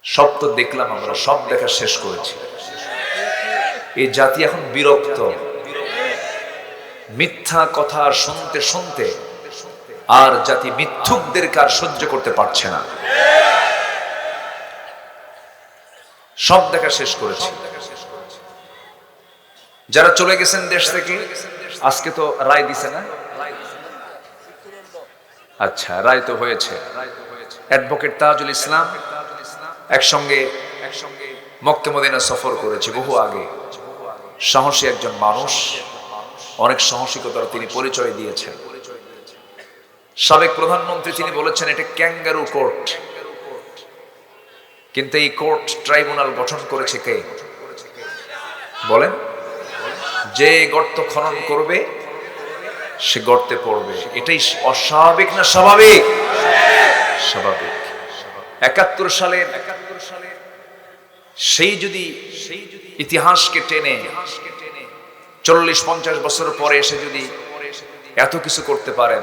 সব তো দেখলাম, আমরা সব দেখা শেষ করেছি। এই জাতি এখন বিরক্ত, মিথ্যা কথা শুনতে শুনতে আর জাতি মিথ্যুকদেরকে আর সহ্য করতে পারছে না। সব দেখা শেষ করেছি। যারা চলে গেছেন দেশ থেকে, আজকে তো রায় দিছে না? আচ্ছা, রায় তো হয়েছে। অ্যাডভোকেট তাজুল ইসলাম একসঙ্গে মক্কা মদিনা সফর করেছে বহু আগে। সাহসী একজন মানুষ, অনেক সাহসিকতার তিনি পরিচয় দিয়েছেন। সাবেক প্রধানমন্ত্রী তিনি বলেছেন এটা ক্যাঙ্গারু কোর্ট, কিন্তু এই কোর্ট ট্রাইব্যুনাল গঠন করেছে কে বলেন? যে গর্ত খনন করবে সে গর্তে পড়বে। এটাই অস্বাভাবিক না স্বাভাবিক? স্বাভাবিক। ৭১ সালের সেই যদি ইতিহাসকে টেনে ৪০-৫০ বছর পরে এসে যদি এত কিছু করতে পারেন,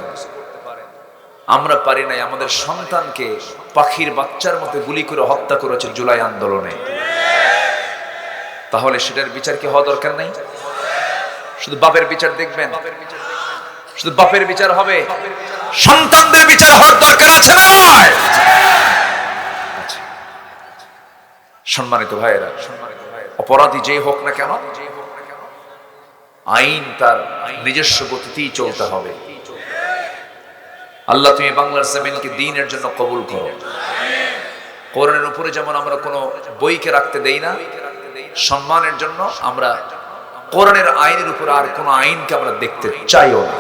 আমরা পারি নাই। আমাদের সন্তানকে পাখির বাচ্চার মতো গুলি করে হত্যা করেছে জুলাই আন্দোলনে। তাহলে সেটার বিচার কি হওয়া দরকার নাই? শুধু বাপের বিচার দেখবেন, শুধু বাপের বিচার হবে, সন্তানদের বিচার হওয়ার দরকার আছে না? সম্মানিত ভাইয়েরা, অপরাধী যেই হোক না কেন, আইন তার নিজস্ব গতিতেই চলতে হবে। আল্লাহ তুমি বাংলার জমিনকে দ্বীনের জন্য কবুল করো। কোরআনের উপরে যেমন আমরা কোনো বইকে রাখতে দেই না, সম্মানের জন্য আমরা কোরআনের আইনের উপর আর কোন আইনকে আমরা দেখতে চাইও না।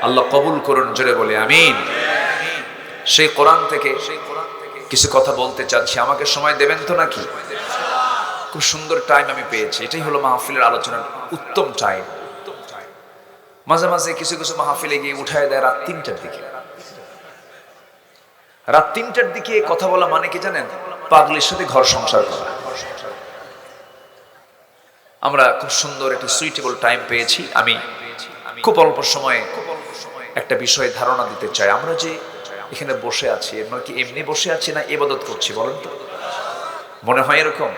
আল্লাহ কবুল করুন, জোরে বলে আমিন। সেই কোরআন থেকে কিছু কথা বলতে চাচ্ছি, আমাকে সময় দেবেন তো নাকি? খুব সুন্দর টাইম আমি পেয়েছি, এটাই হলো মাহফিলের আলোচনার উত্তম টাইম। মাঝে মাঝে কিছু কিছু মাহফিলে গিয়ে উঠায় দেয় রাত ৩টার দিকে। রাত ৩টার দিকে কথা বলা মানে কি জানেন? পাগলের সাথে ঘর সংসার করা। আমরা খুব সুন্দর একটা সুইটেবল টাইম পেয়েছি। আমি খুব অল্প সময়ে একটা বিষয়ে ধারণা দিতে চাই। আমরা যে এখানে বসে আছি, আমরা কি এমনি বসে আছি না ইবাদত করছি বলেন তো? মনে হয় এরকম?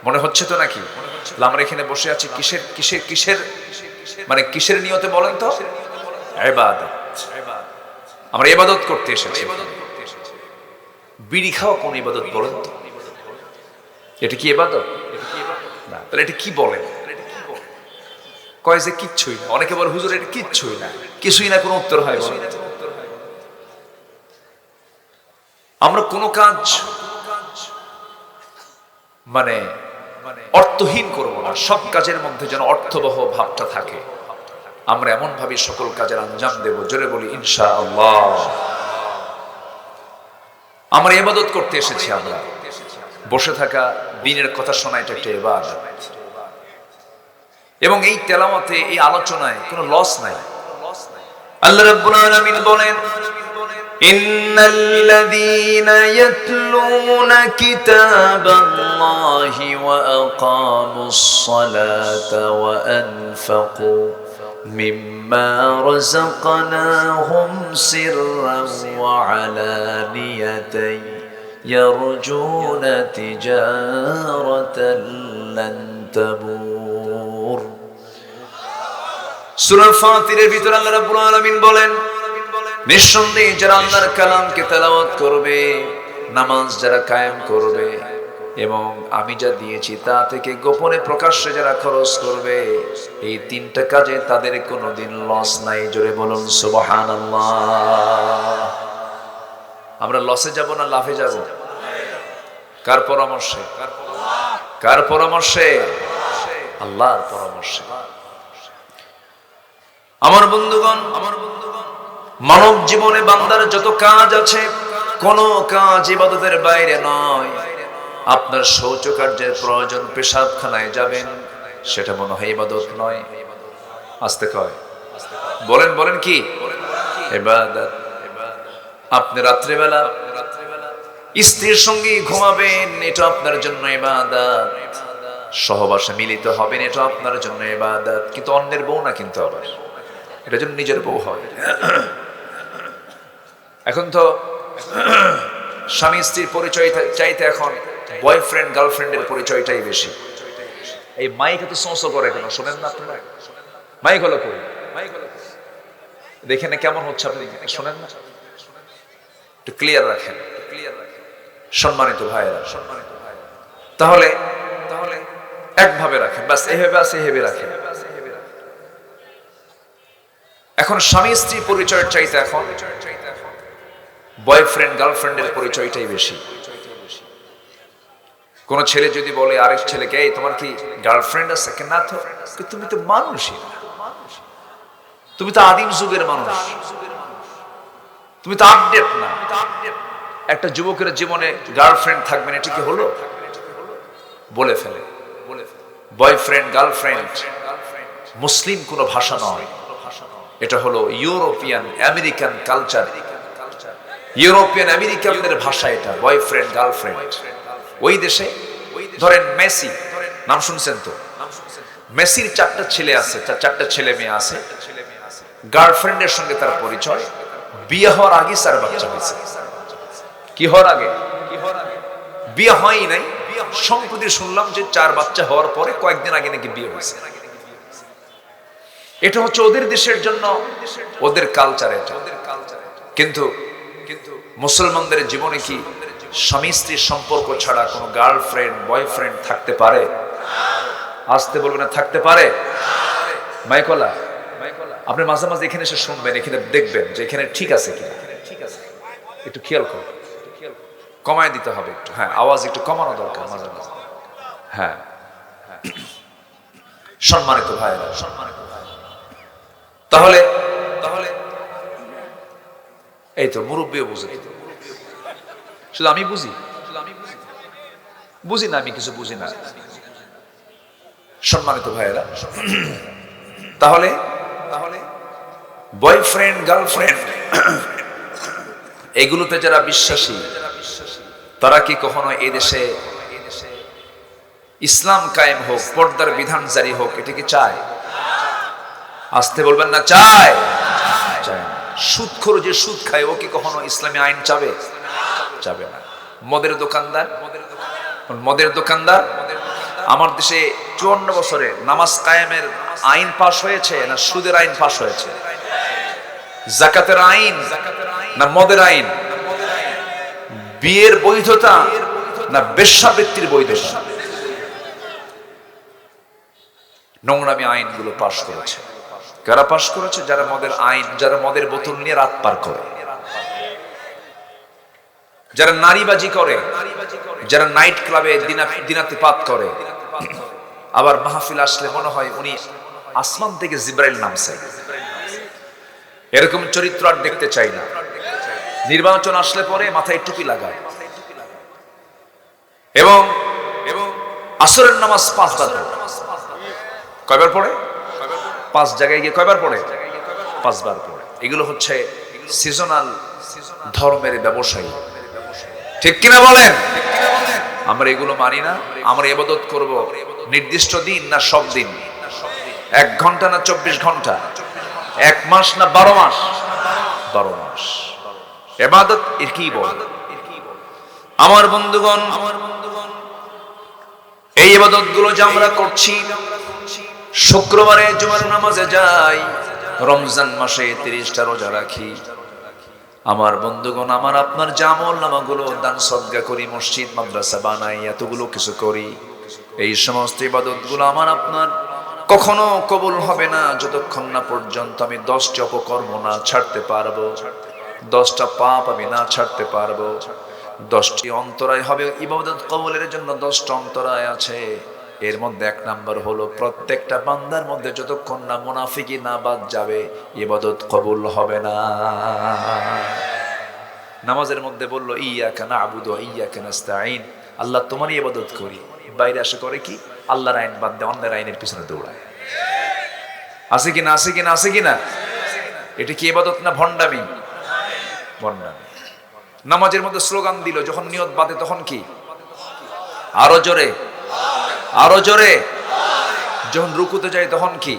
মনে হচ্ছে তো নাকি? আমরা এখানে বসে আছি কিসের কিসের কিসের মানে কিসের নিয়তে বলেন তো? ইবাদত। আমরা ইবাদত করতে এসেছি। বিড়ি খাওয়া কোন ইবাদত বলেন তো? এটা কি ইবাদত? না। তাহলে এটা কি বলেন? কয় যে কিচ্ছুই না। অনেকে বলে হুজুর এটা কিচ্ছুই না। কিছুই না কোনো উত্তর হয় বলেন? আমরা কোন কাজ মানে অর্থহীন করব না। সব কাজের মধ্যে যেন অর্থবহ ভাবটা থাকে। আমরা এমন ভাবে সকল কাজের আঞ্জাম দেব, জোরে বলি ইনশাআল্লাহ। আমরা ইবাদত করতে এসেছি। আমরা বসে থাকা, দ্বীনের কথা শোনা, এটা একটা ইবাদত। এবং এই তেলাওয়াতে, এই আলোচনায় কোনো লস নাই। আল্লাহ রাব্বুল আলামিন বলেন, ইন্নাল্লাযীনা ইয়াতলুনা কিতাবাল্লাহি ওয়া আকামুস সালাতা ওয়া আনফাকু মিম্মা রাযাকনাহুম সিররান ওয়া আলানিয়াতান ইয়ারজুনা তিজারাতান লান তাবুর। সূরা ফাতিরের ভিতরে আল্লাহ রাব্বুল আলামিন বলেন, নিঃসন্দেহে যারা আল্লাহর কালামকে তেলাওয়াত করবে, নামাজ যারা কায়েম করবে, এবং আমি যা দিয়েছি তা থেকে গোপনে প্রকাশ্যে যারা খরচ করবে, এই তিনটা কাজে তাদের কোনোদিন লস নাই। জোরে বলুন সুবহানাল্লাহ। আমরা লসে যাব না লাভে যাব? কার পরামর্শে? কার পরামর্শে? আল্লাহর পরামর্শে। আমার বন্ধুগণ, মানব জীবনে বান্দার যত কাজ আছে, কোন কাজ ইবাদতের বাইরে নয়। আপনার শৌচকার্যের প্রয়োজন, পেশাবখানায় যাবেন, সেটা মনে হয় ইবাদত নয়? আস্তে কয় বলেন, বলেন কি ইবাদত? আপনি রাত্রিবেলা স্ত্রীর সঙ্গে ঘুমাবেন, এটা আপনার জন্য ইবাদত। সহবাসে মিলিত হবেন, এটা আপনার জন্য ইবাদত। কিন্তু অন্যের বউ না, কিন্তু আবার এটা জন্য নিজের বউ হয়। এখন তো স্বামী স্ত্রীর পরিচয় চাইতে এখন বয়ফ্রেন্ড গার্লফ্রেন্ডের পরিচয়টাই বেশি। এই মাইক এত সোঁসো করে কেন, শোনেন না আপনারা? মাইক হলো কই? দেখেন কেমন হচ্ছে, আপনি শোনেন না? একটু ক্লিয়ার রাখেন সম্মানিত ভাইয়েরা। তাহলে একভাবে রাখেন, বাস এভাবে আছে, এভাবে রাখেন। এখন স্বামী স্ত্রী পরিচয়ের চাইতে এখন বয়ফ্রেন্ড গার্লফ্রেন্ডের পরিচয়টাই বেশি। কোন ছেলে যদি বলে আরেক ছেলেকে, এই তোমার কি গার্লফ্রেন্ড আছে? না তো, তুমি তো মানুষই না, তুমি তো আদিম যুগের মানুষ, তুমি তো আপডেট না। একটা যুবকের জীবনে গার্লফ্রেন্ড থাকবে না, এটা কি হলো? বলে ফেলে। বয়ফ্রেন্ড গার্লফ্রেন্ড মুসলিম কোনো ভাষা নয়, এটা হলো ইউরোপিয়ান আমেরিকান কালচার, ইউরোপিয়ান আমেরিকানদের ভাষা এটা, বয়ফ্রেন্ড গার্লফ্রেন্ড। ওই দেশে ধরেন মেসি, নাম শুনছেন তো? মেসির 4টা ছেলে আছে, 4টা ছেলে মেয়ে আছে। গার্লফ্রেন্ডের সঙ্গে তার পরিচয়, বিয়ে হওয়ার আগে 4 বাচ্চা হয়েছে। কি হওয়ার আগে? বিয়ে হয়ই নাই, সম্প্রতি শুনলাম যে 4 বাচ্চা হওয়ার পরে কয়েকদিন আগে নাকি বিয়ে হয়েছে। এটা হচ্ছে ওদের দেশের জন্য, ওদের কালচার এটা। কিন্তু মুসলমানদের জীবনে কি স্বামী স্ত্রীর সম্পর্ক ছাড়া কোনো গার্লফ্রেন্ড বয়ফ্রেন্ড থাকতে পারে? আসতে বলবেন না, থাকতে পারে? মাইকলা, আপনি মাঝে মাঝে এখানে এসে শুনবেন, এখানে দেখবেন যে এখানে ঠিক আছে কিনা, একটু খেয়াল করুন। কমায় দিতে হবে একটু, হ্যাঁ, আওয়াজ একটু কমানো দরকার মাঝে মাঝে। হ্যাঁ, সম্মানিত ভাইরা, তাহলে এই তো মুরব্বীও বুঝে, শুধু আমি বুঝি না, আমি কিছু বুঝি না। সম্মানিত ভাইরা, তাহলে বয়ফ্রেন্ড গার্লফ্রেন্ড এগুলোতে যারা বিশ্বাসী, তারা কি কখনো এই দেশে ইসলাম কায়েম হোক, পর্দার বিধান জারি হোক, এটা কি চায়? আসতে বলবেন না, চায়? চায় না। সুদখোর যে সুদ খায়, ও কি কখনো ইসলামী আইন চাবে? চাবে না। মদের দোকানদার আমার দেশে 54 বছরে নামাজ কায়েমের আইন পাশ হয়েছে না সুদের আইন পাশ হয়েছে? যাকাতের আইন না মদের আইন? বিয়ের বৈধতা না বেশ্যাবৃত্তির বৈধতা? নোংরামি আইনগুলো পাশ করেছে। কারা পাশ করেছে? যারা মদের আইন, যারা মদের বোতল নিয়ে রাত পার করে, যারা নারীবাজি করে, যারা নাইট ক্লাবে দিনাতিপাত করে। আবার মাহফিল আসলে মনে হয় উনি আসমান থেকে জিব্রাইল নামছে। এরকম চরিত্র আর দেখতে চাই না। নির্বাচন আসলে পরে মাথায় টুপি লাগায় এবং আসরের নামাজ 5 বার পড়ে। কয়বার পড়ে? 5 জায়গায় গিয়ে কয়বার পড়ে? 5 বার পড়ে। এগুলো হচ্ছে সিজনাল ধর্মের ব্যবসায়ী, ঠিক কিনা বলেন? আমরা এগুলো মানি না। আমরা ইবাদত করব নির্দিষ্ট দিন না সব দিন? 1 ঘন্টা না 24 ঘন্টা? 1 মাস না 12 মাস? 12 মাস। ইবাদত এর কি বলে? আমার বন্ধুগণ, এই ইবাদত গুলো যে আমরা করছি, শুক্রবারে জুমার নামাজে যাই, রমজান মাসে 30টা রোজা রাখি, আমার বন্ধুগণ, আমার আপনার যে আমল নামাগুলো দান সদকা করি, মসজিদ মাদ্রাসা বানাই, এতগুলো কিছু করি, এই সমস্ত ইবাদতগুলো আমার আপনার কখনো কবুল হবে না যতক্ষণ না পর্যন্ত আমি 10টি অপকর্ম না ছাড়তে পারবো, 10টা পাপ আমি না ছাড়তে পারবো। 10টি অন্তরায় হবে ইবাদত কবুলের জন্য। 10টা অন্তরায় আছে। এর মধ্যে 1 নাম্বার হলো, প্রত্যেকটা বান্দার মধ্যে যতক্ষণ না মুনাফিকি না বাদ যাবে, ইবাদত কবুল হবে না। নামাজের মধ্যে বললো ইয়াকা না'বুদু ওয়া ইয়াকা নাস্তাঈন, আল্লাহ তোমারই ইবাদত করি। বাইরে আসে করে কি? আল্লাহর আইন বাদ দিয়ে অন্যের আইনের পিছনে দৌড়ায়। আছে কিনা? আছে কিনা? আছে কিনা? এটা কি ইবাদত না ভণ্ডামি? ভণ্ডামি। নামাজের মধ্যে স্লোগান দিল, যখন নিয়ত বাঁধে তখন কি? আরো জোরে, আরো জোরে। যখন রুকুতে যায় তখন কি?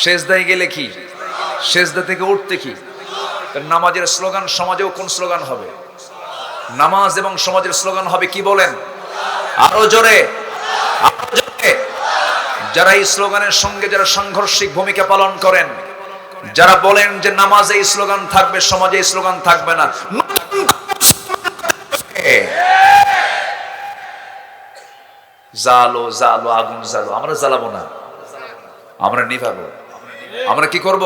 সেজদায় গেলে কি? সেজদা থেকে উঠতে কি? নামাজের স্লোগান সমাজেও কোন স্লোগান হবে? নামাজ এবং সমাজের স্লোগান হবে কি বলেন? আরো জোরে, আরো জোরে। যারা এই স্লোগানের সঙ্গে যারা সাংঘর্ষিক ভূমিকা পালন করেন, যারা বলেন যে নামাজে এই স্লোগান থাকবে, সমাজে এই স্লোগান থাকবে না, জালো জালো, আগুন জালো। আমরা জ্বালাবো না, আমরা নিভাবো। আমরা কি করব?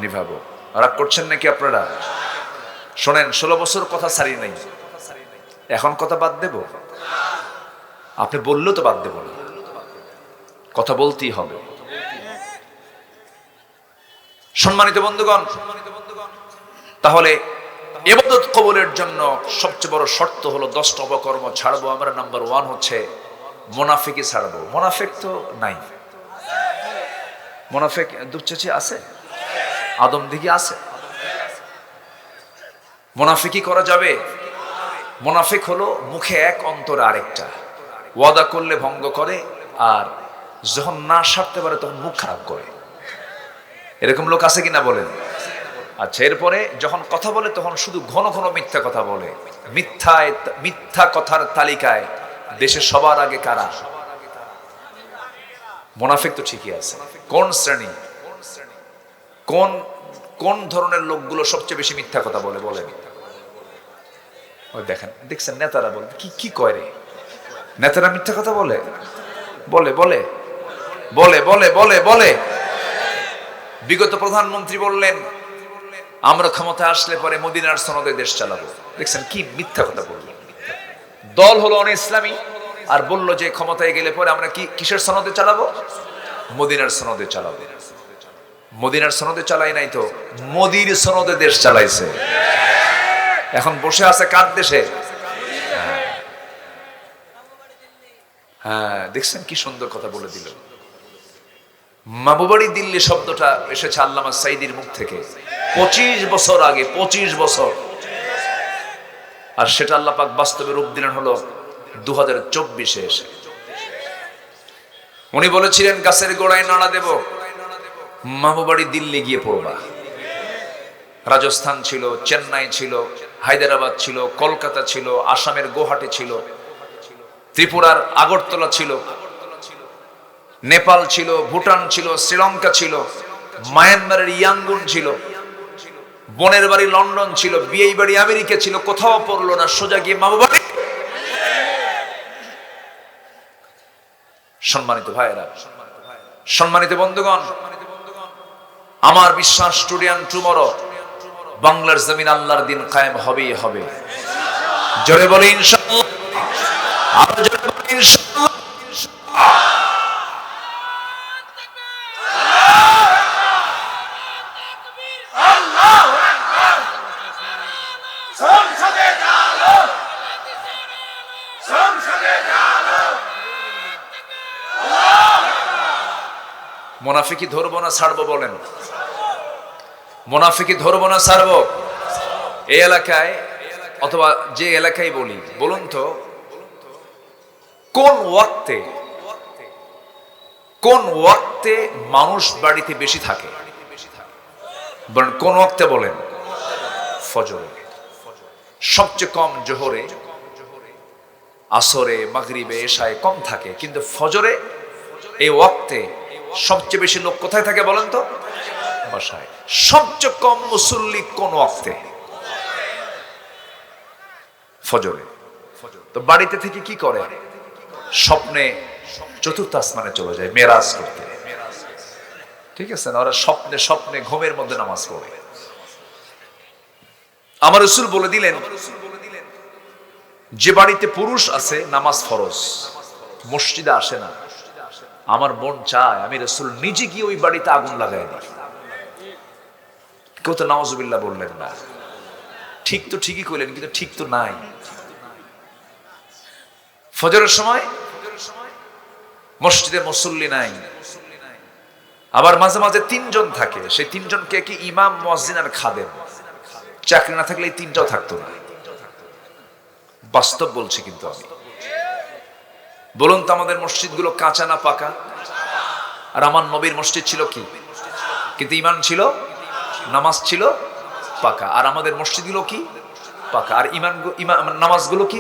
নিভাবো। রাগ করছেন নাকি আপনারা? শোনেন, 16 বছর কথা ছাড়ি নাই, এখন কথা বাদ দেব? আপনি বললেও তো বাদ দেব না, কথা বলতেই হবে। সম্মানিত বন্ধুগণ, তাহলে ইবাদত কবুলের জন্য সবচেয়ে বড় শর্ত হলো 10টা অপকর্ম ছাড়বো আমরা। নাম্বার 1 হচ্ছে মুনাফিকি ছাড়বো। মুনাফিক তো নাই, মুনাফিক দুচ্চেচি আছে, আদম দিঘি আছে। মুনাফিকি করা যাবে? মুনাফিক হলো মুখে এক অন্তরে আরেকটা, ওয়াদা করলে ভঙ্গ করে, আর যখন না সারতে পারে তখন মুখ খারাপ করে। এরকম লোক আছে কিনা বলেন? আচ্ছা, এরপরে যখন কথা বলে তখন শুধু ঘন ঘন মিথ্যা কথা বলে। মিথ্যা কথার তালিকায় দেশে সবার আগে কারা? মুনাফিক তো ঠিকই আছে। কোন শ্রেণী, কোন কোন ধরনের লোকগুলো সবচেয়ে বেশি মিথ্যা কথা বলে বলেন? ওই দেখেন, দেখছেন নেতারা বলে কি কি কয় রে? নেতারা মিথ্যা কথা বলে বলে বলে বলে বলে বলে বলে। বিগত প্রধানমন্ত্রী বললেন আমরা ক্ষমতায় আসলে পরে মদিনার সনদে দেশ চালাবো। দেখছেন কি মিথ্যা কথা বললেন। দল হলো অন ইসলামী, আর বললো যে ক্ষমতায় গেলে পরে আমরা কি কিসের সনদে চালাবো? মদিনার সনদে চালাবো। মদিনার সনদে চালাই নাই তো, মোদির সনদে দেশ চালাইছে। এখন বসে আছে কার দেশে? হ্যাঁ, দেখছেন কি সুন্দর কথা বলে দিল। মামুবাড়ি দিল্লি শব্দটা এসেছে আল্লামা সাইদির মুখ থেকে 25 বছর আগে, 25 বছর। আর সেটা আল্লাহ পাক বাস্তবে রূপ দিলেন হলো 2024-এ এসে। উনি বলেছিলেন গাছের গোড়ায় নাড়া দেব, মামুবাড়ি দিল্লি গিয়ে পড়বা। রাজস্থান ছিল, চেন্নাই ছিল, হায়দ্রাবাদ ছিল, কলকাতা ছিল, আসামের গুয়াহাটি ছিল, ত্রিপুরার আগরতলা ছিল, নেপাল ছিল, ভুটান ছিল, শ্রীলঙ্কা ছিল, মায়ানমারের ইয়াঙ্গুন ছিল, বোনের বাড়ি লন্ডন ছিল, বিয়ে বাড়ি আমেরিকা ছিল। কোথাও পড়লো না, সোজা গিয়ে মামুবাড়ি। সম্মানিত ভাইয়েরা, সম্মানিত বন্ধুগণ, আমার বিশ্বাস টুডে এন্ড টুমরো বাংলার জমিন আল্লাহর দিন কায়েম হবেই হবে। জোরে বলি ইনশাআল্লাহ, আরো জোরে বলি ইনশাআল্লাহ। মুনাফিকি ধরবো না ছাড়বো বলেন? মুনাফিকি ধরবো না ছাড়বো? এই এলাকায় অথবা যে এলাকায় বলি, বলুন তো কোন ওয়াক্তে মানুষ বাড়িতে বেশি থাকে? বলেন কোন ওয়াক্তে বলেন? ফজরে। সবচেয়ে কম জোহরে, আসরে, মাগরিবে, এশায় কম থাকে, কিন্তু ফজরে এই ওয়াক্তে সবচেয়ে বেশি লোক কোথায় থাকে বলেন তো? বাসায়। সবচেয়ে কম মুসল্লি কোন ওয়াক্তে? ফজরে। তো বাড়িতে থেকে কি করে? স্বপ্নে চতুর্থ আসমানে চলে যায় মেরাজ করতে। ঠিক আছে না? ওরা স্বপ্নে স্বপ্নে ঘুমের মধ্যে নামাজ পড়ে। আমার রাসূল বলে দিলেন যে বাড়িতে পুরুষ আছে নামাজ ফরজ, মসজিদে আসে না, আমার মন চায় আমি রাসূল নিজে গিয়ে ওই বাড়িতে আগুন লাগাই দিই। কেউ তো নাউজুবিল্লাহ বললেন না। ঠিক তো ঠিকই কইলেন, কিন্তু ঠিক তো নাই। ফজরের সময় মসজিদে মুসল্লি নাই, আবার মাঝে মাঝে 3 জন থাকে। সেই 3 জনকে কি ইমাম, মুয়াজ্জিন আর খাদেম। চাকরি না থাকলে এই 3টাও থাকতো না। বাস্তব বলছি কিন্তু আমি। বলুন তো আমাদের মসজিদগুলো কাঁচা না পাকা? আর আমার নবীর মসজিদ ছিল কি? কিন্তু ঈমান ছিল, নামাজ ছিল পাকা। আর আমাদের মসজিদগুলো কি? পাকা, আর নামাজগুলো কি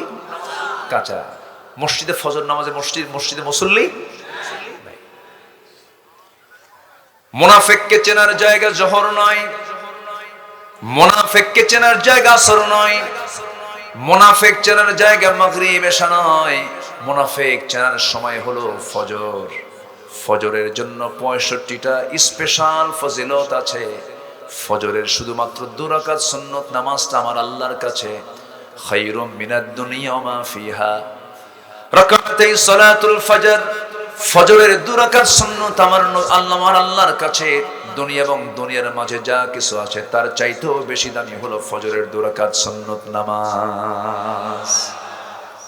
কাঁচা। মসজিদে ফজর নামাজে মসজিদে মুসল্লি। মুনাফিককে চেনার জায়গা জোহর নয়, মুনাফিককে চেনার জায়গা আসর নয়, মুনাফিক চেনার জায়গা মাগরিব এশা নয়, মুনাফিক চেনার সময় হলো ফজর। ফজরের জন্য 65টা স্পেশাল ফজিলত আছে। ফজরের শুধুমাত্র 2 রাকাত সুন্নত নামাজটা আমার আল্লাহর কাছে খায়রুম মিনাদ দুনিয়া ওয়া মা ফিহা। রাকাতাই সালাতুল ফজর, ফজরের 2 রাকাত সুন্নত আমার আল্লাহর কাছে দুনিয়া এবং দুনিয়ার মাঝে যা কিছু আছে তার চাইতেও বেশি দামি হলো ফজরের 2 রাকাত সুন্নত নামাজ।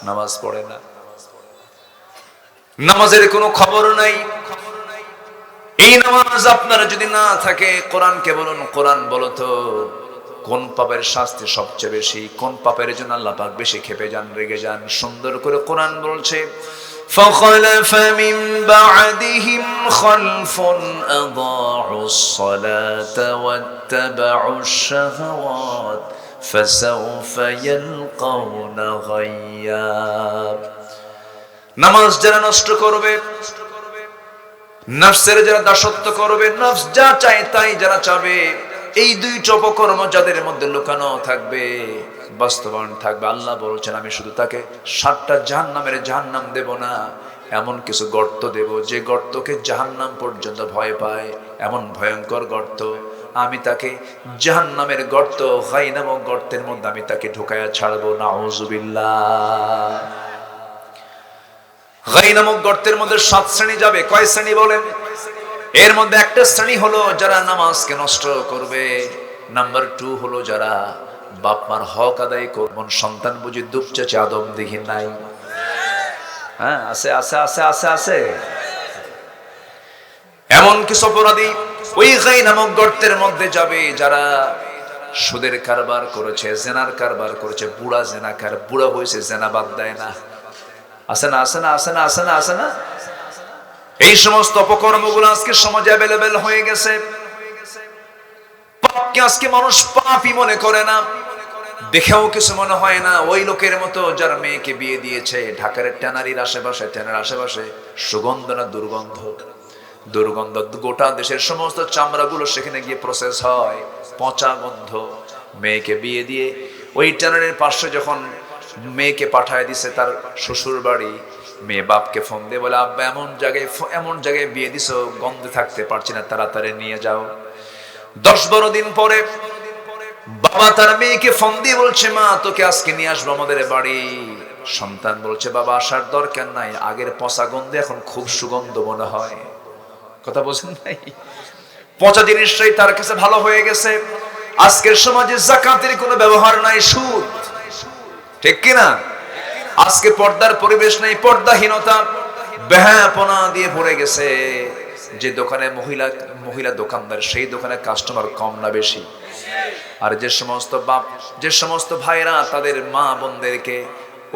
নামাজ পড়ে না, নামাজের কোনো খবর নাই। এই নামাজ আপনার যদি না থাকে, কোরআনকে বলুন, কোরআন বলো তো কোন পাপের শাস্তি সবচেয়ে বেশি, কোন পাপের জন্য আল্লাহ পাক বেশি ক্ষেপে যান, রেগে যান। সুন্দর করে কোরআন বলছে, فخلف من بعدهم خلف أضاعوا الصلاة واتبعوا الشهوات فسوف يلقون غيا। নামাজ যারা নষ্ট করবে, নফসের যারা দাসত্ব করবে, নফস যা চায় তাই যারা চাবে, এই 2টা অপকর্ম যাদের মধ্যে লুকানো থাকবে, বাস্তবায়ন থাকবে, আল্লাহ বলছেন আমি শুধু তাকে 7টা জাহান্নাম দেব না, এমন কিছু গর্ত দেব যে গর্তকে জাহান্নাম পর্যন্ত ভয় পায়, এমন ভয়ঙ্কর গর্ত। আমি তাকে জাহান্নামের গর্ত, গাই নামক গর্তের মধ্যে আমি তাকে ঢুকায়া ছাড়বো। নাউজুবিল্লাহ। গাই নামক গর্তের মধ্যে 7 শ্রেণী যাবে। কয় শ্রেণী বলেন? এর মধ্যে একটা শ্রেণী হলো যারা নামাজকে নষ্ট করবে। নাম্বার 2 হলো যারা বাপ মার হক আদায় করবেন। সন্তান বুঝি দুপচাচে আদম দেখি নাই? হ্যাঁ, আছে আছে আছে আছে আছে। এমন কিছু অপরাধী ওই গাই নামক গর্তের মধ্যে যাবে যারা সুদের কারবার করেছে, জেনার কারবার করেছে, বুড়া জেনাকার, বুড়া হয়েছে জেনা বাদ দেয় না। আছে না আছে না আছে না আছে না আছে না? এই সমস্ত অপকর্মগুলো আজকে সমাজে অ্যাভেলেবেল হয়ে গেছে। পাপকে আজকে মানুষ পাপই মনে করে না, দেখেও কিছু মনে হয় না। ওই লোকের মতো যার মেয়েকে বিয়ে দিয়েছে ঢাকার ট্যানারির আশেপাশে, ট্যানার আশেপাশে সুগন্ধ না দুর্গন্ধ, দুর্গন্ধ গোটা দেশের সমস্ত চামড়াগুলো সেখানে গিয়ে প্রসেস হয়, পচা গন্ধ। মেয়েকে বিয়ে দিয়ে ওই ট্যানারির পাশে যখন মেয়েকে পাঠায় দিছে তার শ্বশুর বাড়ি, মেয়ে বাপকে ফোন দিয়ে বলে, আব্বা এমন জায়গায় বিয়ে দিছো, গন্ধে থাকতে পারছি না, তাড়াতাড়ি নিয়ে যাও। 10-12 দিন পরে বাবা তার মেয়েকে ফোন দিয়ে বলছে, মা তোকে আজকে নিয়ে আসবো আমাদের বাড়ি। সন্তান বলছে, বাবা আসার দরকার নাই, আগের পচা গন্ধে এখন খুব সুগন্ধ মনে হয়। কথা বলছেন নাই? পচা জিনিসটাই তার কাছে ভালো হয়ে গেছে। আজকের সমাজে যাকাতের কোনো ব্যবহার নাই, সুদ, ঠিক কিনা? আজকে পর্দার পরিবেশ নেই, পর্দাহীনতা, বেহায়াপনা দিয়ে ভরে গেছে। যে দোকানে মহিলা দোকানদার, সেই দোকানে কাস্টমার কম না বেশি? আর যে সমস্ত ভাইরা তাদের মা বোনদেরকে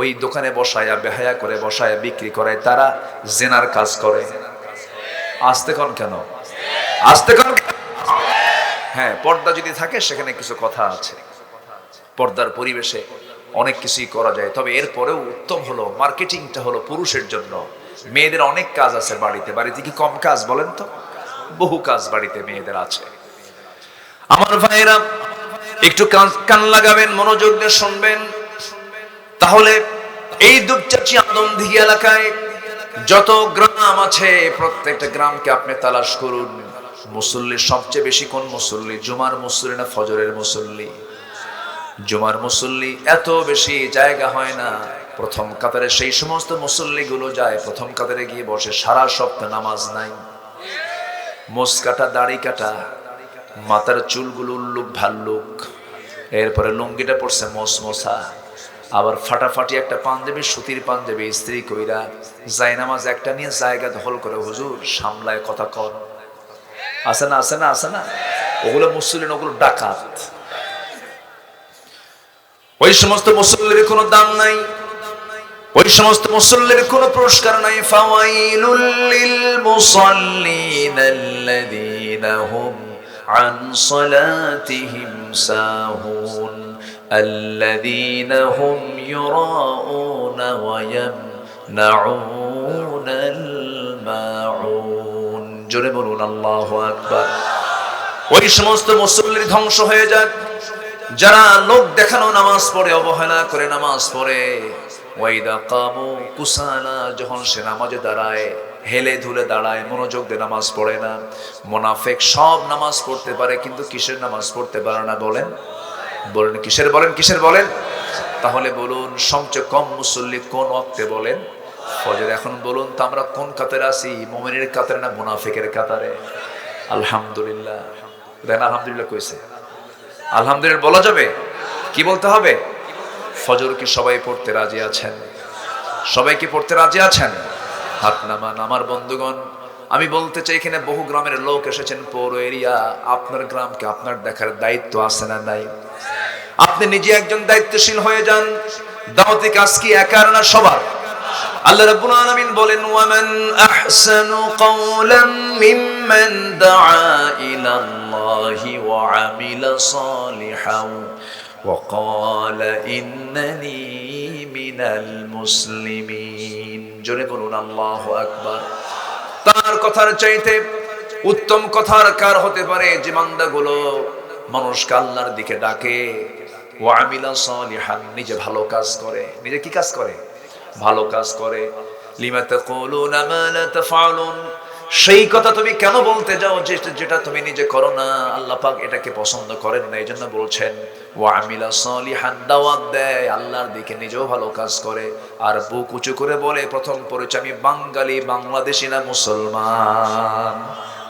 ওই দোকানে বসায়া, বেহায়া করে বসায়া বিক্রি করে, তারা জেনার কাজ করে। আসতে কোন কেন? আসতে কোন? হ্যাঁ, পর্দা যদি থাকে সেখানে কিছু কথা আছে। পর্দার পরিবেশে অনেক কিছুই করা যায়, তবে এরপরেও উত্তম হলো মার্কেটিংটা হলো পুরুষের জন্য। মেয়েদের অনেক কাজ আছে বাড়িতে। বাড়িতে কি কম কাজ বলেন তো? বহু কাজ বাড়িতে মেয়েদের আছে। আমার ভাইরা একটু কান লাগাবেন, মনোযোগ দিয়ে শুনবেন। তাহলে এই দুপচাচি আদমদীঘি এলাকায় যত গ্রাম আছে, প্রত্যেকটা গ্রামকে আপনি তালাশ করুন। মুসল্লি সবচেয়ে বেশি কোন মুসল্লি? জুমার মুসল্লি না ফজরের মুসল্লি? জুমার মুসল্লি এত বেশি জায়গা হয় না। প্রথম কাতারে সেই সমস্ত মুসল্লিগুলো যায়, প্রথম কাতারে গিয়ে বসে, সারা সপ্তাহ নামাজ নাই। মোস কাটা, দাড়ি কাটা, মাথার চুলগুলো উল্লুক ভাল্লুক, এরপরে লুঙ্গিটা পড়ছে মশা, আবার ফাটাফাটি একটা পাঞ্জাবি, সুতির পাঞ্জাবি ইস্ত্রি কইরা জায়নামাজ একটা নিয়ে জায়গা দখল করে হুজুর সামলায় কথা কর। আছে না আছে না আছে না? ওগুলো মুসল্লি, ওগুলো ডাকাত। ওই সমস্ত মুসল্লির কোনো দাম নাই, ওই সমস্ত মুসল্লির কোনো পুরস্কার নাই। ফাওয়াইলুল লিল মুসাল্লিন আল্লাযীনা হুম আন সালাতিহিম সাহুন। আল্লাযীনা হুম ইউরাউনা ওয়া ইয়ামনাউনাল মাউন। জোরে বলুন আল্লাহু আকবার। ওই সমস্ত মুসল্লির ধ্বংস হয়ে যাক যারা লোক দেখানো নামাজ পড়ে, অবহেলা করে নামাজ পড়ে। ওয়াইদা কামু কুসালা, যখন সে নামাজে দাঁড়ায় হেলে ধুলে দাঁড়ায়, মনোযোগ দিয়ে নামাজ পড়ে না। মুনাফিক সব নামাজ পড়তে পারে কিন্তু কিসের নামাজ পড়তে পারে না? বলেন বলেন কিসের? বলেন কিসের? বলেন। তাহলে বলুন সবচেয়ে কম মুসল্লি কোন ওয়াক্তে? বলেন ফজর। এখন বলুন তো আমরা কোন কাতারে আছি? মুমিনের কাতারে না মুনাফিকের কাতারে? আলহামদুলিল্লাহ। দেখেন আলহামদুলিল্লাহ কইছে, আলহামদুলিল্লাহ বলা যাবে? কি বলতে হবে? ফজর কি সবাই পড়তে রাজি আছেন? সবাই কি পড়তে রাজি আছেন? হাত নামান। আমার বন্ধুগণ, আমি বলতে চাই এখানে বহু গ্রামের লোক এসেছেন, পৌর এরিয়া। আপনার গ্রামকে আপনার দেখার দায়িত্ব আছে না নাই? আপনি নিজে একজন দায়িত্বশীল হয়ে যান। দাওয়াতি কাজ কি একার না সবার? আল্লাহ রাব্বুল আলামিন বলেন, ওয়ামান আহসানু কাওলাম মিম্মান দাআ ইলাল্লাহি ওয়া আমিলা সালিহান ওয়া ক্বালা ইন্নানি মিনাল মুসলিমিন। জোরে বলুন আল্লাহু আকবার। তার কথার চাইতে উত্তম কথার কার হতে পারে? যে বান্দাগুলো মানুষকে আল্লাহর দিকে ডাকে, ওয়া আমিলা সালিহান, নিজে ভালো কাজ করে। নিজে কি কাজ করে? ভালো কাজ করে। লিমা তাকুলুনা মা লা তাফআলুন, সেই কথা তুমি কেন বলতে যাও যেটা তুমি নিজে করো না? আল্লাহ পাক এটাকে পছন্দ করেন না, এইজন্য বলছেন ওয়া আমিলা সালিহান, দাওয়াত দেয় আল্লাহর দিকে, নিজেও ভালো কাজ করে। আর বুক উঁচু করে বলে প্রথম পরিচয়, আমি বাঙালি, বাংলাদেশি না মুসলমান।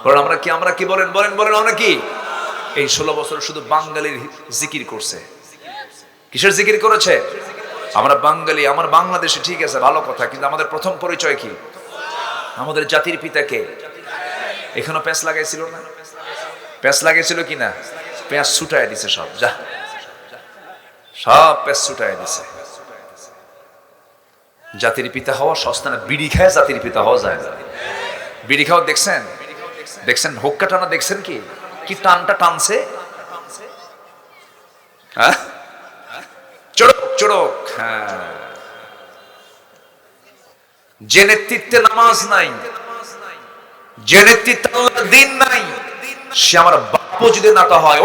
কারণ আমরা কি বলেন বলেন বলেন আমরা কি এই 16 বছর শুধু বাঙালির জিকির করছে? কিসের জিকির করেছে? আমরা বাঙালি, আমার বাংলাদেশে, ঠিক আছে ভালো কথা, কিন্তু আমাদের প্রথম পরিচয় কি? আমাদের জাতির পিতাকে। এখানে প্যাঁচ লাগাইছিল না? প্যাঁচ লাগাইছিল কি না? প্যাঁচ ছুটাই দিছে সব, যা সব প্যাঁচ ছুটাই দিছে। জাতির পিতা হওয়া সস্তা না। বিড়ি খায় জাতির পিতা হওয়া যায় না। বিড়ি খাওয়া দেখছেন? দেখছেন হোক্কা টানা দেখছেন? কি কি টানটা টানছে, হ্যাঁ চড়ক চড়ক। হ্যাঁ, যে নেতৃত্বে নামাজ নাই, যে নেতৃত্বে আল্লাহর দ্বীন নাই, সে আমার বাপ যদি নাতা হয়।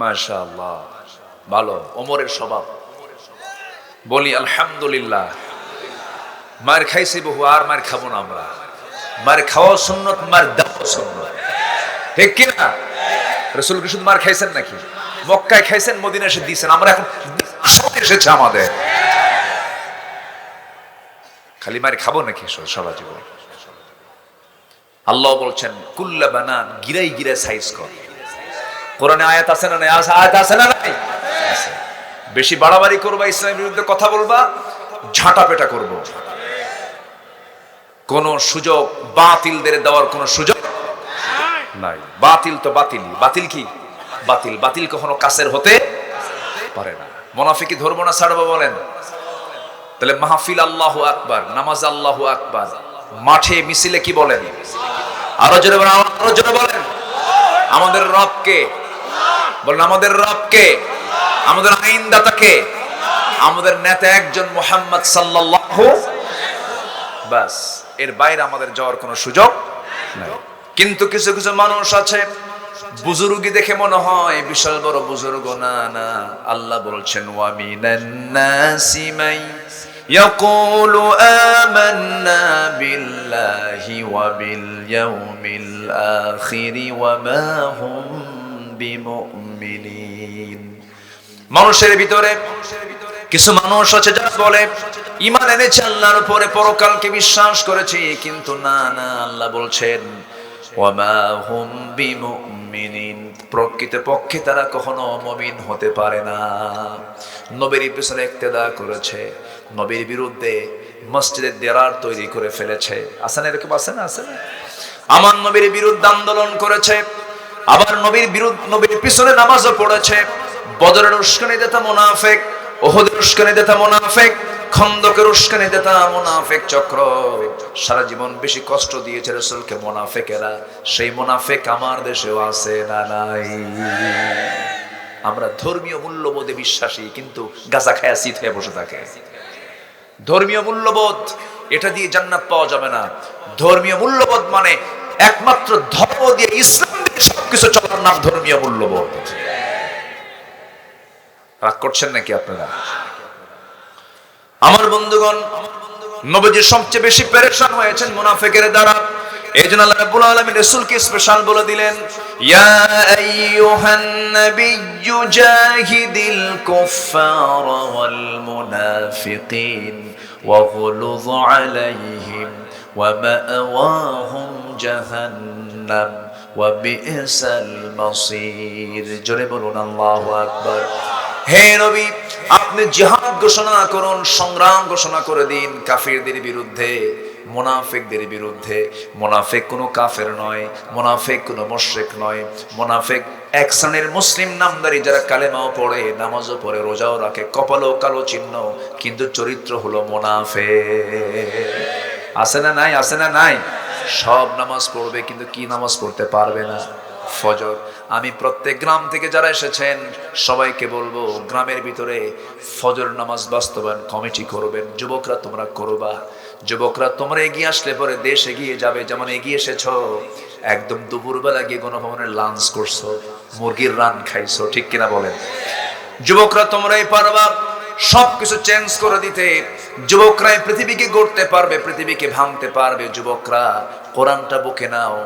মাশাআল্লাহ, ভালো। ওমরের স্বভাব। বলি আলহামদুলিল্লাহ। মার খাইছি বহু, আর মার খাবো না আমরা। মার খাওয়া সুন্নত, মার দেওয়া সুন্নত, ঠিক কিনা? রাসূল কি শুধু মার খাইছেন নাকি? মক্কায় খাইছেন, মদিনা এসে দিয়েছেন। আমরা এখন এসেছে আমাদের, খালি মার খাবো নাকি সারা জীবন? আল্লাহ বলছেন কুল্লা বানান, গিরাই গিরাই সাইজ কর। কোরআনে আয়াত আছে না নাই? আয়াত আছে না নাই? বেশি বাড়াবাড়ি করবা, ইসলামের বিরুদ্ধে কথা বলবা, ঝাঁটা পেটা করবো। কোন সুযোগ বাতিলদের দেওয়ার কোন সুযোগ নাই। বাতিল তো বাতিলই। বাতিল কি? বাতিল। বাতিল কখনো কাছের হতে পারে না। মুনাফিকি ধরবো না ছাড়বো? বলেন। তাহলে মাহফিল আল্লাহু আকবার, নামাজ আল্লাহু আকবার, মাঠে মিছিলে কি বলেন? আরো জোরে বলেন, আরো জোরে বলেন। আমাদের রবকে বলেন, আমাদের রবকে, আমাদের আইনদাতাকে, আমাদের নেতা একজন মুহাম্মদ সাল্লাল্লাহু, বাস। এর বাইরে আমাদের যাওয়ার কোনো সুযোগ নাই। কিন্তু কিছু কিছু মানুষ আছে, বুজুর্গি দেখে মনে হয় বিশাল বড় বুজুর্গ। না না, আল্লাহ বলছেন ওয়া মিনান নাসি মান ইয়াকুলু আমান্না বিল্লাহি ওয়া বিল ইয়াউমিল আখির ওয়া মা হুম বিমুমিনিন। মানুষের ভিতরে কিছু মানুষ আছে যারা বলে ঈমান এনেছে আল্লাহর উপরে, পরকালকে বিশ্বাস করেছে, কিন্তু না না, আল্লাহ বলছেন ওয়া মা হুম বিমুমিনিন, প্রকৃতপক্ষে তারা কখনো মুমিন হতে পারে না। নবীর পিছনে ইক্তেদা করেছে, নবীর বিরুদ্ধে মসজিদের দেয়ার তৈরি করে ফেলেছে। আছে না এরকম? আছে না? আছে না? আমার নবীর বিরুদ্ধে আন্দোলন করেছে, আবার নবীর পিছনে নামাজও পড়েছে। বদরের উস্কানি দেতা মুনাফিক, উহুদের উস্কানি দেতা মুনাফিক, খন্দকের উস্কানি দেতা মুনাফিক চক্র সারা জীবন বেশি কষ্ট দিয়েছে রাসূলকে মুনাফিকেরা। সেই মুনাফিক আমার দেশেও আছে না নাই? আমরা ধর্মীয় মূল্যবোধে বিশ্বাসী, কিন্তু গাঁজা খায়া শীত হয়ে বসে থাকে। ধর্মীয় মূল্যবোধ, এটা দিয়ে জান্নাত পাওয়া যাবে না। ধর্মীয় মূল্যবোধ মানে একমাত্র ধর্ম দিয়ে, ইসলাম দিয়ে সবকিছু চলার নাম ধর্মীয় মূল্যবোধ। রাগ করছেন নাকি আপনারা? আমার বন্ধুগণ, নবীজি সবচেয়ে বেশি পেরেশান হয়েছেন মুনাফিকের দ্বারা। এইজন্য আল্লাহ রাব্বুল আলামিন রাসূলকে স্পেশাল বলে দিলেন, ইয়া আইয়ুহান নাবিয়্যু জাহিদিল কুফফারা ওয়াল মুনাফিকিন ওয়াগলুয আলাইহিম ওয়া মাআওয়াহুম জাহান্নাম ওয়া বি'সাল মাসীর। জোরে বলুন আল্লাহু আকবার। হে নবী, আপনি জিহাদ ঘোষণা করুন, সংগ্রাম ঘোষণা করে দিন কাফিরদের বিরুদ্ধে, মুনাফিকদের বিরুদ্ধে। মুনাফিক কোনো কাফের নয়, মুনাফিক কোনো মুশরিক নয়। মুনাফিক এক শ্রেণীর মুসলিম নামদারি, যারা কালেমাও পড়ে, নামাজও পড়ে, রোজাও রাখে, কপালও কালো চিহ্ন, কিন্তু চরিত্র হলো মুনাফিক। আছে না নাই? আছে না নাই? সব নামাজ পড়বে, কিন্তু কি নামাজ পড়তে পারবে না? ফজর। আমি প্রত্যেক গ্রাম থেকে যারা এসেছেন সবাইকে বলবো, গ্রামের ভিতরে ফজর নামাজ বাস্তবায়ন কমিটি করবেন। যুবকরা তোমরা করবা, যুবকরা তোমরা এগিয়ে আসলে পরে দেশ এগিয়ে যাবে। যেমন এগিয়ে এসেছো, একদম দুপুরবেলা গিয়ে গণভবনের লাঞ্চ করছো, মুরগির রান খাইছো, ঠিক কিনা বলেন? যুবকরা তোমরাই পারবা সবকিছু চেঞ্জ করে দিতে। যুবকরাই পৃথিবীকে গড়তে পারবে, পৃথিবীকে ভাঙতে পারবে। যুবকরা কোরআনটা বুকে নাও,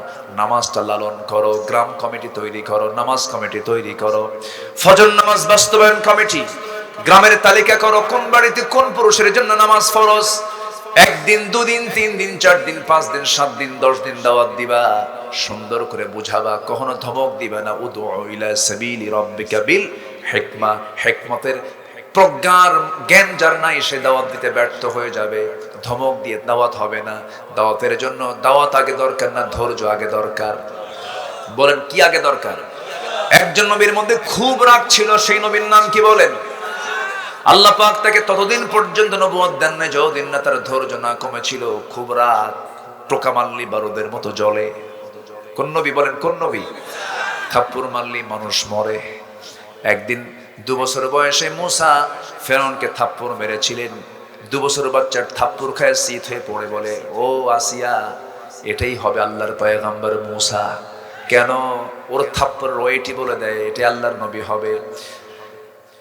নামাজটা লালন করো, গ্রাম কমিটি তৈরি করো, নামাজ কমিটি তৈরি করো, ফজর নামাজ বাস্তবায়ন কমিটি, গ্রামের তালিকা করো কোন বাড়িতে কোন পুরুষের জন্য নামাজ ফরজ। একদিন, দুদিন, 3 দিন, 4 দিন, 5 দিন, 7 দিন, 10 দিন দাওয়াত দিবা, সুন্দর করে বুঝাবা, কখনো ধমক দিবা না। উদউ ইলা সাবিলি রাব্বিকা বিল হিকমা। হিকমতের প্রজ্ঞার জ্ঞান যার নাই, সে দাওয়াত দিতে ব্যর্থ হয়ে যাবে। ধমক দিয়ে দাওয়াত হবে না। দাওয়াতের জন্য দাওয়াত আগে দরকার না, ধৈর্য আগে দরকার। বলেন কি আগে দরকার? একজন নবীর মধ্যে খুব রাগ ছিল, সেই নবীর নাম কি বলেন? আল্লাহ পাক তাকে ততদিন পর্যন্ত নবুয়ত দেন না যতদিন না তার ধৈর্য না কমেছিল। খুব রাগ, টোকা মারলি বারুদের মতো জ্বলে। কোন নবী বলেন? কোন নবী? থাপ্পড় মারলি মানুষ মরে। একদিন 2 বছর বয়সে মূসা ফেরাউনকে থাপ্পড় মেরেছিলেন। 2 বছর বাচ্চার থাপ্পড় খায় শীত হয়ে পড়ে বলে, ও আসিয়া, এটাই হবে আল্লাহর পয়গম্বর মূসা। কেন? ওর থাপ্পড়ের ওয়েটি বলে দেয় এটা আল্লাহর নবী হবে।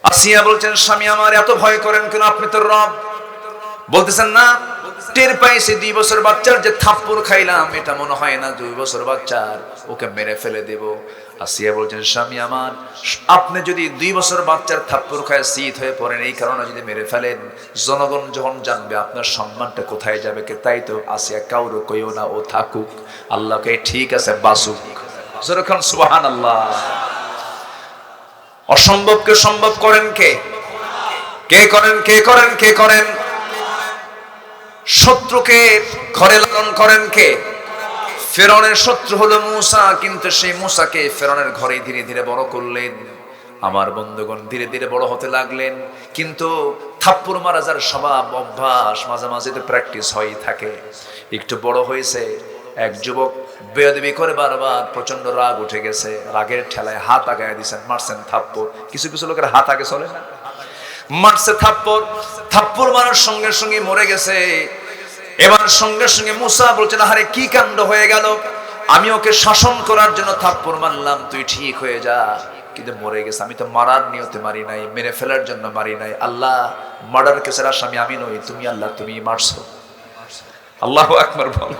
আসিয়া বলছেন, স্বামী আমার এত ভয় করেন কেন? আপনি তো রব। বলতেছেন না, টের পাইছি 2 বছর বাচ্চার যে থাপ্পড় খাইলাম, এটা মনে হয় না 2 বছর বাচ্চার, ওকে মেরে ফেলে দেব। আসিয়া বলছেন, স্বামী আমার, আপনি যদি 2 বছর বাচ্চার থাপ্পড় খায় শীত হয়ে পড়েন, এই কারণে যদি মেরে ফেলেন, জনগণ যখন জানবে আপনার সম্মানটা কোথায় যাবে? তাই তো আসিয়া কাউরে কইও না, ও থাকুক, আল্লাহকে ঠিক আছে বাসুক। যখন সুবহানাল্লাহ। অসম্ভবকে সম্ভব করেন কে? কে করেন? কে করেন? কে করেন? শত্রুকে ঘরে লালন করেন কে? ফেরাউনের শত্রু হলো মূসা, কিন্তু সেই মূসাকে ফেরাউনের ঘরে ধীরে ধীরে বড় করলেন। আমার বন্ধুগণ, ধীরে ধীরে বড় হতে লাগলেন, কিন্তু থাপ্পড় মারা যার স্বভাব, অভ্যাস, মাঝে মাঝে তো প্র্যাকটিস হয়েই থাকে। একটু বড় হয়েছে, এক যুবক বেয়াদবি করে বারবার, প্রচন্ড রাগ উঠে গেছে, রাগের ঠেলায় হাত আগায় দিয়েছেন, মারছেন থাপ্পড়। কিছু কিছু লোকের হাত আগে চলে না, মারছে থাপ্পড়। থাপ্পড় মারার সঙ্গে সঙ্গে মরে গেছে। এবার সঙ্গে সঙ্গে মূসা বলছেন, আরে কি কাণ্ড হয়ে গেল, আমি ওকে শাসন করার জন্য থাপ্পড় মারলাম, তুই ঠিক হয়ে যা, কিন্তু মরে গেছে। আমি তো মারার নিয়তে মারি নাই, মেরে ফেলার জন্য মারি নাই। আল্লাহ, মার্ডার কেসের আসামি আমি নই, তুমি আল্লাহ, তুমি মারছো। আল্লাহু আকবার বল।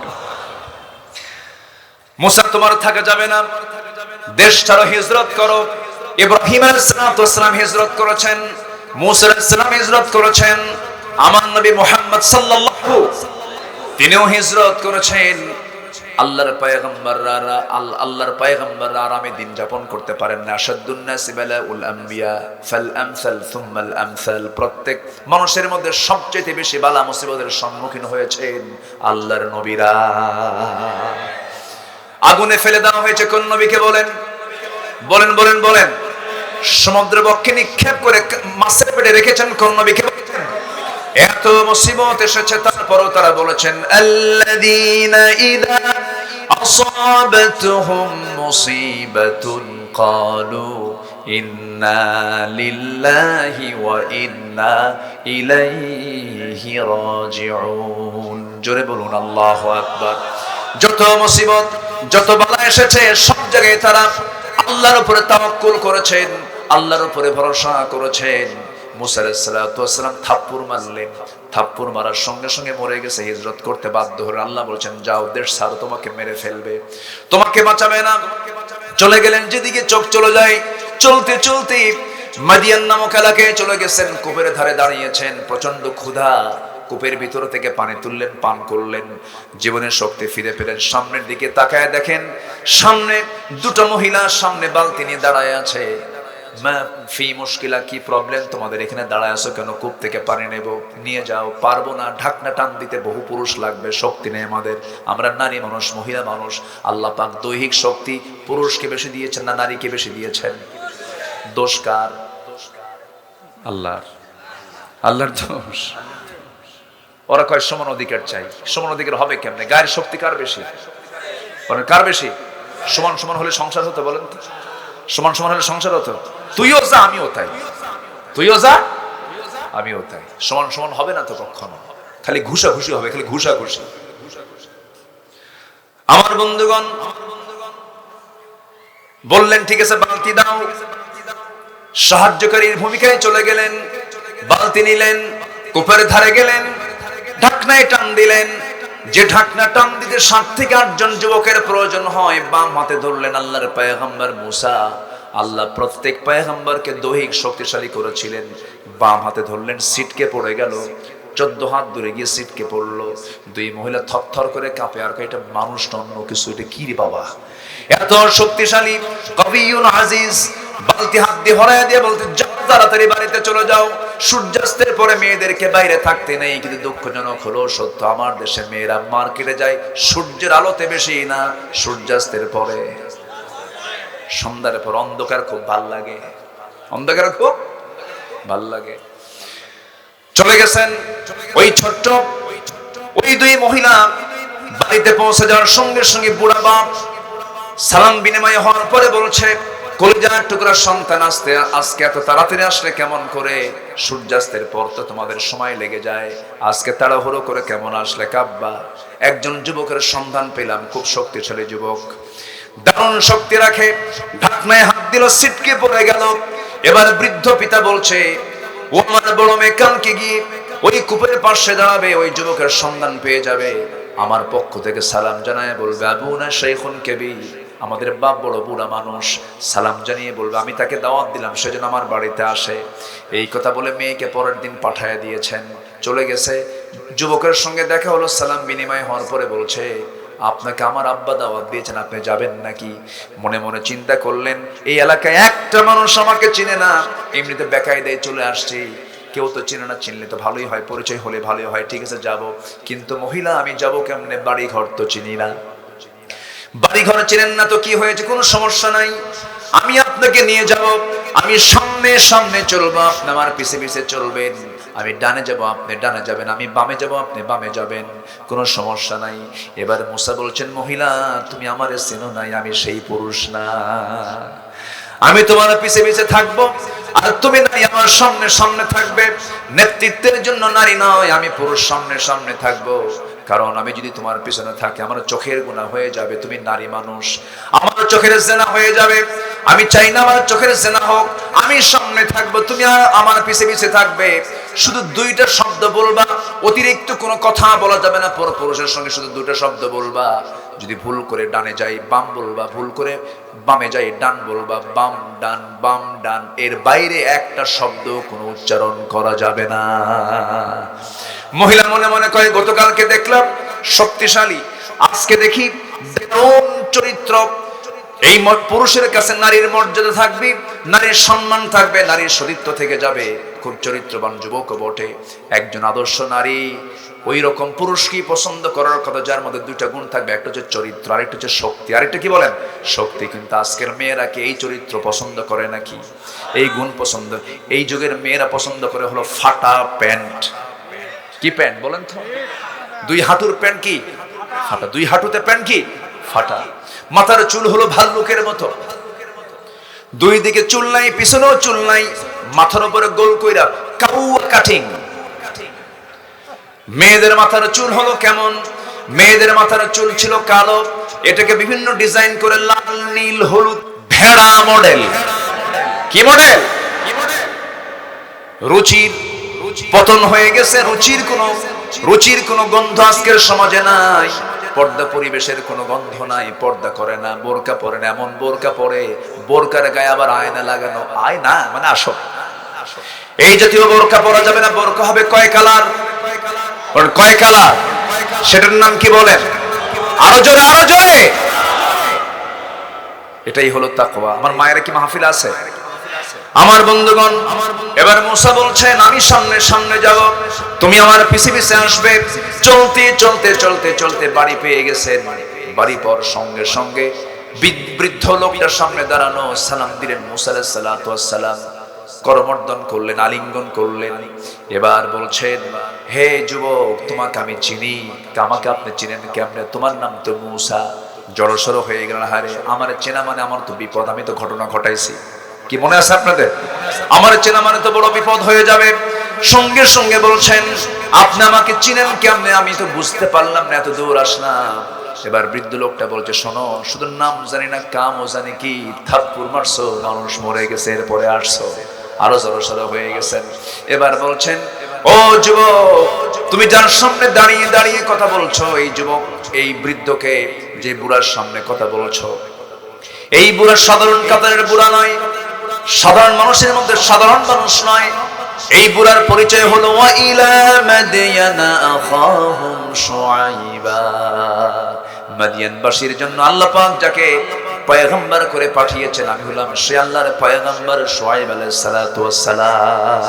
মূসা, তোমার থাকা যাবে না, দেশ ছাড়ো, হিজরত করো। ইব্রাহিম আলাইহিস সালাম হিজরত করেছেন, মূসা আলাইহিস সালাম হিজরত করেছেন, আমার নবী মুহাম্মদ সাল্লাল্লাহু, তিনিও হিজরত করেছেন। আল্লাহর পয়গম্বররা আরামে দিন যাপন করতে পারেন না। আশাদ্দুন নাসি বালাউল আম্বিয়া ফাল আমসাল সুম্মাল আমসাল। প্রত্যেক মানুষের মধ্যে সবচেয়ে বেশি বালা মুসিবতের সম্মুখীন হয়েছেন আল্লাহর নবীরা। আগুনে ফেলে দেওয়া হয়েছে। কোন নবীকে বলেন? বলেন বলেন বলেন। সমুদ্র বক্ষে নিক্ষেপ করে মাছের পেটে রেখেছেন। কোন নবীকে বলেছেন? এত মুসিবত এসেছে, তারপরও তারা বলেছেন আল্লাযীনা ইযা আসাবাতহুম মুসিবাতুন ক্বালু ইন্না লিল্লাহি ওয়া ইন্না ইলাইহি রাজিউন। জোরে বলুন আল্লাহু আকবার। যত মুসিবত, যত বালা এসেছে, সব জায়গায় তারা আল্লাহর উপরে তাওয়াক্কুল করেছেন, আল্লাহর উপরে ভরসা করেছেন। মুসা আলাইহিস সালাতু ওয়াস সালাম থাপ্পড় মারলেন, থাপ্পড় মারার সঙ্গে সঙ্গে মরে গেছে, হিজরত করতে বাধ্য হলেন। আল্লাহ বলছেন যাও, দেশ ছাড়ো, তোমাকে মেরে ফেলবে, তোমাকে বাঁচাবে না। চলে গেলেন যেদিকে চোখ চলে যায়। চলতে চলতে মাদিয়ান নামক এলাকায় চলে গেছেন। কূপের ধারে দাঁড়িয়েছেন, প্রচন্ড ক্ষুধা। কূপের ভিতর থেকে পানি তুললেন, পান করলেন, জীবনের শক্তি ফিরে পেলেন। সামনের দিকে তাকায় দেখেন সামনে দুটো মহিলা সামনে বালতি নিয়ে দাঁড়ায় আছে। মা ফি মুশকিলা, কি প্রবলেম তোমাদের, এখানে দাঁড়ায় আছো কেন? কূপ থেকে পানি নেব, নিয়ে যাও। পারবো না, ঢাকনা টান দিতে বহু পুরুষ লাগবে, শক্তি নেই আমাদের, আমরা নারী মানুষ, মহিলা মানুষ। আল্লাহ পাক দৈহিক শক্তি পুরুষকে বেশি দিয়েছেন না নারীকে বেশি দিয়েছেন? দোষ কার? আল্লাহর। আল্লাহর দোষ। ওরা কয় সমান অধিকার চাই। সমান অধিকার হবে কেমনে? গায়ের শক্তি কার বেশি? কার বেশি? সমান সমান হলে সংসার হতো? বলেন তো, সমান সমান হলে সংসার হতো? তুইও যা আমিও তাই, তুইও যা আমিও তাই। সমান সমান হবে না তো কখনো, খালি ঘুষাঘুষি হবে, খালি ঘুষাঘুষি। আমার বন্ধুগণ বললেন ঠিক আছে বালতি দাও। সাহায্যকারীর ভূমিকায় চলে গেলেন, বালতি নিলেন, কূপের ধারে গেলেন, ঢাকনায় টান দিলেন। যে ঢাকনা টান দিতে 7 থেকে 8 জন যুবকের প্রয়োজন হয়, বাম হাতে ধরলেন আল্লাহর পয়গম্বর মুসা। আল্লাহ প্রত্যেক পয়গম্বরকে দৈহিক শক্তিশালী করেছিলেন। বাম হাতে ধরলেন, সিটকে পড়ে গেল। 14 হাত দূরে গিয়ে সিটকে পড়লো। দুই মহিলা থরথর করে কাঁপে, আর এটা মানুষ না অন্য কিছু, এটা কি রে বাবা, এত শক্তিশালী কবিউন আজিজ। বালতি হাত দিয়ে হরায় দিয়ে বলতে, যাও তাড়াতাড়ি বাড়িতে চলে যাও, সূর্যাস্তের পরে মেয়েদেরকে বাইরে থাকতে নেই। কিন্তু দুঃখজনক হলো সত্য, আমার দেশে মেয়েরা মার্কেটে যায় সূর্যের আলোতে বেশি না, সূর্যাস্তের পরে। সন্ধ্যার পর অন্ধকার খুব ভাল লাগে, অন্ধকার খুব ভাল লাগে। চলে গেছেন ওই ছোট্ট ওই দুই মহিলা। বাড়িতে পৌঁছে যাওয়ার সঙ্গে সঙ্গে বুড়া বাপ সালাম বিনিময় হওয়ার পরে বলছে, কলিজার টুকরা সন্তান, আজকে এত তাড়াতাড়ি আসলে কেমন করে? সূর্যাস্তের পর তো তোমাদের সময় লেগে যায়, আজকে তাড়াহুড়ো করে কেমন আসলে? কাব্বা, একজন যুবকের সন্ধান পেলাম, খুব শক্তিশালী যুবক, দারুণ শক্তি রাখে। ঢাকনায় হাত দিল, ছিটকে পড়ে গেল। এবার বৃদ্ধ পিতা বলছে, ও আমার বড় মেয়ে কালকে গিয়ে ওই কূপের পাশে দাঁড়াবে, ওই যুবকের সন্ধান পেয়ে যাবে, আমার পক্ষ থেকে সালাম জানায় বলবে আবুনা শাইখুন কাবীর, আমাদের বাপ বড় বুড়া মানুষ, সালাম জানিয়ে বলবে আমি তাকে দাওয়াত দিলাম, সেজন্য আমার বাড়িতে আসে। এই কথা বলে মেয়েকে পরের দিন পাঠায় দিয়েছেন, চলে গেছে। যুবকের সঙ্গে দেখা হলো, সালাম বিনিময় হওয়ার পরে বলছে, আপনাকে আমার আব্বা দাওয়াত দিয়েছেন, আপনি যাবেন নাকি? মনে মনে চিন্তা করলেন, এই এলাকায় একটা মানুষ আমাকে চিনে না, এমনিতে বেকায়দায় চলে আসছি, কেউ তো চিনে না, চিনলে তো ভালোই হয়, পরিচয় হলে ভালোই হয়, ঠিক আছে যাব। কিন্তু মহিলা, আমি যাব কেমনে? বাড়ি ঘর তো চিনি না। বাড়ি ঘর চিনেন না তো কি হয়েছে? কোনো সমস্যা নাই, আমি আপনাকে নিয়ে যাব, আমি সামনে সামনে চলবো, আপনি আমার পিছে পিছে চলবেন, আমি ডানে যাব, আপনি ডানে যাবেন, আমি বামে যাব, আপনি বামে যাবেন, কোনো সমস্যা নাই। এবার মুসা বলছেন, মহিলা তুমি আমারে চেনো নাই, আমি সেই পুরুষ না, আমি তোমার পিছে পিছে থাকবো, আর তুমি নারী আমার সামনে সামনে থাকবে। নেতৃত্বের জন্য নারী নয়, আমি পুরুষ সামনে সামনে থাকবো, কারণ আমি যদি তোমার পিছনে থাকি আমার চোখের গুনাহ হয়ে যাবে, তুমি নারী মানুষ, আমার চোখের জেনা হয়ে যাবে, আমি চাই না আমার চোখের জেনা হোক, আমি সামনে থাকবো, তুমি আমার পিছে পিছে থাকবে। শুধু 2টা শব্দ বলবা, অতিরিক্ত কোনো কথা বলা যাবে না, পুরুষের সঙ্গে শুধু 2টা শব্দ বলবা। যদি ভুল করে ডানে যাই বাম বলবা, ভুল করে বামে যাই ডান বলবা, বাম ডান বাম ডান, এর বাইরে একটা শব্দ কোনো উচ্চারণ করা যাবে না। মহিলা মনে মনে কয়, গতকালকে দেখলাম শক্তিশালী, আজকে দেখি দারুণ চরিত্র, এই পুরুষের কাছে নারীর মর্যাদা থাকবে, নারীর সম্মান থাকবে, নারীর সতীত্ব থেকে যাবে। খুব চরিত্রবান যুবক বটে, একজন আদর্শ নারী ওই রকম পুরুষকেই পছন্দ করার কথা যার মধ্যে দুইটা গুণ থাকবে, একটা হচ্ছে চরিত্র, আরেকটা হচ্ছে শক্তি। আরেকটা কি বলেন? শক্তি। কিন্তু আজকের মেয়েরা কি এই চরিত্র পছন্দ করে নাকি? এই গুণ পছন্দ? এই যুগের মেয়েরা পছন্দ করে হলো ফাটা প্যান্ট। কি প্যান্ট বলেন তো? দুই হাঁটুর প্যান্ট কি ফাটা, দুই হাঁটুতে প্যান্ট কি ফাটা। মাথার চুল হলো ভাল্লুকের মতো, দুই দিকে চুল নাই, পিছনেও চুল নাই, মাথার উপরে গোল কইরা কাউয়া কাটিং। মেয়েদের মাথার চুল হলো কেমন? মেয়েদের মাথার চুল ছিল কালো, এটাকে বিভিন্ন ডিজাইন করে লাল, নীল, হলুদ, ভেড়া মডেল। কি মডেল? রুচির পতন হয়ে গেছে, রুচির কোনো গন্ধ আজকের সমাজে নাই। পর্দা পরিবেশের কোনো গন্ধ নাই, পর্দা করে না, বোরকা পরে না, এমন বোরকা পরে বোরকার গায়ে আবার আয়না লাগানো। আয়না মানে আসো, এই জাতীয় বোরকা পরা যাবে না। বোরকা হবে কয় কালার? কয় কালার? সেটার নাম কি বলেন? আরো জোরে, আরো জোরে। এটাই হলো তাকওয়া। আমার মায়েরা কি মাহফিল আছে? আমার বন্ধুগণ, এবার মুসা বলছেন আমি সামনে সামনে যাব, তুমি আমার পিছে পিছে আসবে। চলতে চলতে চলতে চলতে বাড়ি পেয়ে গেছেন। বাড়ি পর সঙ্গে সঙ্গে বৃদ্ধ লোকটার সামনে দাঁড়ানো, সালাম দিলেন মুসা আলাইহিস সালাতু ওয়াস সালাম, করমর্দন করলেন, আলিঙ্গন করলেন। এবার বলছেন, হে যুবক, তোমাকে আমি চিনি, আমাকে আপনি চিনেন কেমনে? তোমার নাম তো মুসা। জড়সড় হয়ে গেলেন, হারে আমার চেনা মানে আমার তো বিপদ, আমি তো ঘটনা ঘটাইছি। কি মনে আছে আপনাদের? আমার চেনা মানে তো বড় বিপদ হয়ে যাবে। সঙ্গে সঙ্গে বলছেন, আপনি আমাকে চিনেন কেমনে? আমি তো বুঝতে পারলাম না, এত দূর আসলাম। এবার বৃদ্ধ লোকটা বলছে, শোনো, শুধু নাম জানি না, কামও জানি কি, থাপ্পড় মারছো, মানুষ মরে গেছে, এরপরে আসছো। আরো জড়সড় হয়ে গেছেন। এবার বলছেন, ও যুবক, তুমি যার সামনে দাঁড়িয়ে দাঁড়িয়ে কথা বলছো, এই যুবক, এই বৃদ্ধকে, যে বুড়ার সামনে কথা বলছো, এই বুড়া সাধারণ কাতারের বুড়া নয়, সাধারণ মানুষের মধ্যে সাধারণ মানুষ নয়। এই বুড়ার পরিচয় হলো ওয়া ইলা মাদিয়ানা আখাহুম শুআইবা। মাদিয়ানবাসীর জন্য আল্লাহ পাক যাকে পয়গম্বর করে পাঠিয়েছেন, আমি হলাম সে আল্লাহর পয়গম্বর শুআইব আলাইহিস সালাতু ওয়াস সালাম।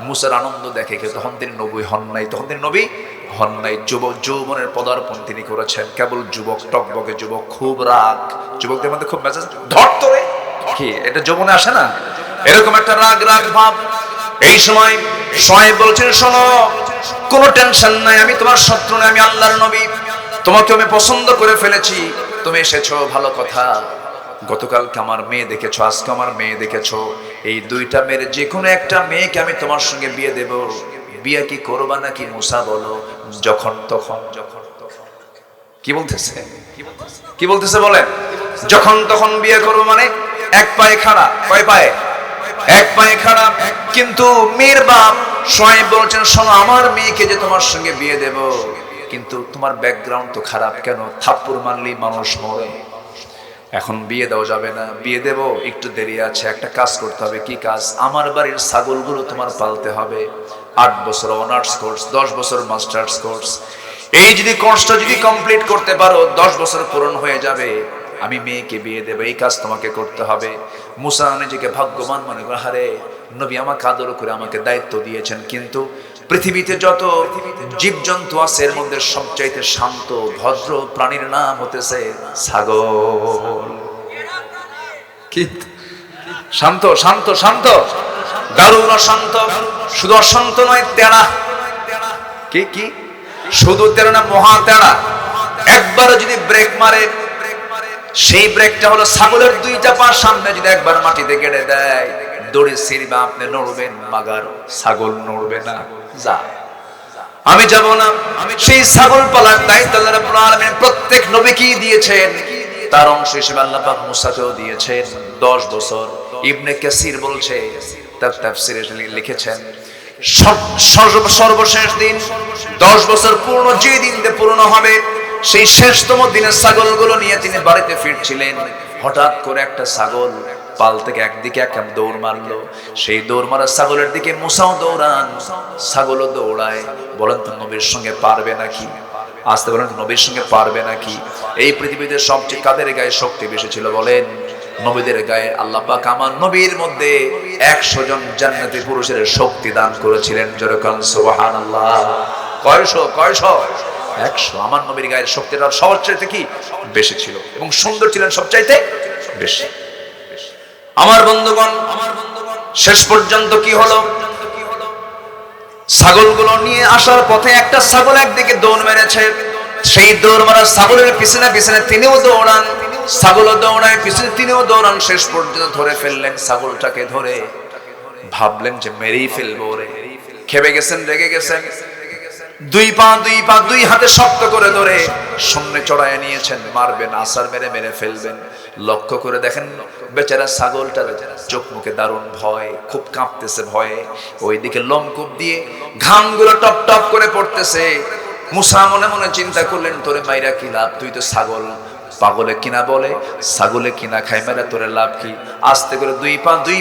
মুসার আনন্দ দেখে, তখন তিনি নবী হন নাই, তখন তিনি নবী হন নাই। যৌবনের পদার্পণ তিনি করেছেন। কেবল যুবক, টকবকে যুবক, খুব রাগ, যুবকদের মধ্যে খুব মেজাজ ধরতরে, কি এটা যৌবনে আসে না, এরকম একটা রাগ রাগ ভাব। এই সময় শুআইব বলছেন, শোনো, কোনো টেনশন নাই, আমি তোমার শত্রু নই, আমি আল্লাহর নবী, তোমাকে আমি পছন্দ করে ফেলেছি, তুমি এসেছো, ভালো কথা। গতকালকে আমার মেয়ে দেখেছো, আজকে আমার মেয়ে দেখেছো, এই দুইটা মেয়ের যে কোনো একটা মেয়েকে আমি তোমার সঙ্গে বিয়ে দেব। বিয়ে কি করবা নাকি মুসা বলো? যখন তখন। কি বলতেছে? কি বলতেছে বলেন? যখন তখন বিয়ে করবো মানে এক পায়ে খাড়া। কয় পায়ে? এক পায়ে খাড়া। কিন্তু মেয়ের বাপ শুআইব বলছেন, শোনো, আমার মেয়েকে যে তোমার সঙ্গে বিয়ে দেব, কিন্তু তোমার ব্যাকগ্রাউন্ড তো খারাপ, কেন? থাপ্পড় মারলেই মানুষ মরে, এখন বিয়ে দেওয়া যাবে না। বিয়ে দেব, একটু দেরি আছে, একটা কাজ করতে হবে। কি কাজ? আমার বাড়ির ছাগলগুলো তোমার পালতে হবে। 8 বছর অনার্স কোর্স, 10 বছর মাস্টার্স কোর্স, এই যদি কোর্সটা যদি কমপ্লিট করতে পারো, 10 বছর পূরণ হয়ে যাবে, আমি মেয়েকে বিয়ে দেব, এই কাজ তোমাকে করতে হবে। মুসা নিজেকে ভাগ্যবান মনে করে, হারে নবী আমাকে আদর করে আমাকে দায়িত্ব দিয়েছেন। কিন্তু পৃথিবীতে যত জীবজন্তু আছে, এর মধ্যে সবচাইতে শান্ত ভদ্র প্রাণীর নাম হতেছে ছাগল। কি শান্ত, শান্ত, শান্ত, দারুণ শান্ত। শুধু অশান্ত নয়, তেড়া। কি কি? শুধু তেড়া না, মহা তেড়া। একবার যদি ব্রেক মারে, সেই ব্রেকটা হলো ছাগলের দুইটা পা সামনে যদি একবার মাটিতে গেড়ে দেয়, দড়ি ছিঁড়বে, আপনি নড়বেন মাগার, ছাগল নড়বে না। যা, আমি যাব না। সেই ছাগল পালার দায়িত্ব আল্লাহ রাব্বুল আলামিন প্রত্যেক নবীকেই দিয়েছেন, তার অংশ হিসেবে আল্লাহ পাক মুসাকেও দিয়েছেন 10 বছর। ইবনে কাসির বলছে, তার তাফসিরে লিখেছেন, সর্বশেষ দিন 10 বছর পূর্ণ যে দিন পূর্ণ হবে, সেই শেষতম দিনে ছাগলগুলো নিয়ে তিনি বাড়িতে ফিরছিলেন। হঠাৎ করে একটা ছাগল পাল থেকে একদিকে এক দৌড় মারলো। সেই দৌড় মারা ছাগলের দিকে মুসাও দৌড়ান, ছাগলও দৌড়ায়। বলেন তো নবীর সঙ্গে পারবে নাকি? আসতে বলেন নবীর সঙ্গে পারবে নাকি? এই পৃথিবীতে সবচেয়ে কাদের গায়ে শক্তি বেশি ছিল বলেন? নবীদের গায়ে। আল্লাহ পাক আমার নবীর মধ্যে 100 জন জান্নাতি পুরুষের শক্তি দান করেছিলেন। জোরে কোন সুবহানাল্লাহ। কয়শো? 100। আমার নবীর গায়ের শক্তিটা সবচাইতে কি বেশি ছিল এবং সুন্দর ছিলেন সবচাইতে বেশি। আমার বন্ধুগণ, শেষ পর্যন্ত কি হলো? ছাগলগুলো নিয়ে আসার পথে একটা ছাগল একদিকে দৌড় মেরেছে। সেই দৌড় মারা ছাগলের পিছনে পিছনে তিনিও দৌড়ান, ছাগলও দৌড়ায়, পিছনে তিনিও দৌড়ান। শেষ পর্যন্ত ধরে ফেললেন ছাগলটাকে। ধরে ভাবলেন যে মেরেই ফেলবো রে। খেপে গেছেন, রেগে গেছেন। দুই হাতে শক্ত করে ধরে সামনে চড়ায় নিয়েছেন। মারবেন, আছাড় মেরে মেরে ফেলবেন। লক্ষ্য করে দেখেন বেচারা ছাগলটার চোখ মুখে দারুণ ভয়, খুব কাঁপতেছে ভয়ে। ওইদিকে লোমকূপ দিয়ে ঘামগুলো টপ টপ করে পড়তেছে। মুসা মনে মনে চিন্তা করলেন, তোরে মাইরা কি লাভ? তুই তো ছাগল। পাগলে কিনা বলে ছাগলে কিনা খাই, মেরা তোরে লাভ কি? আস্তে করে দুই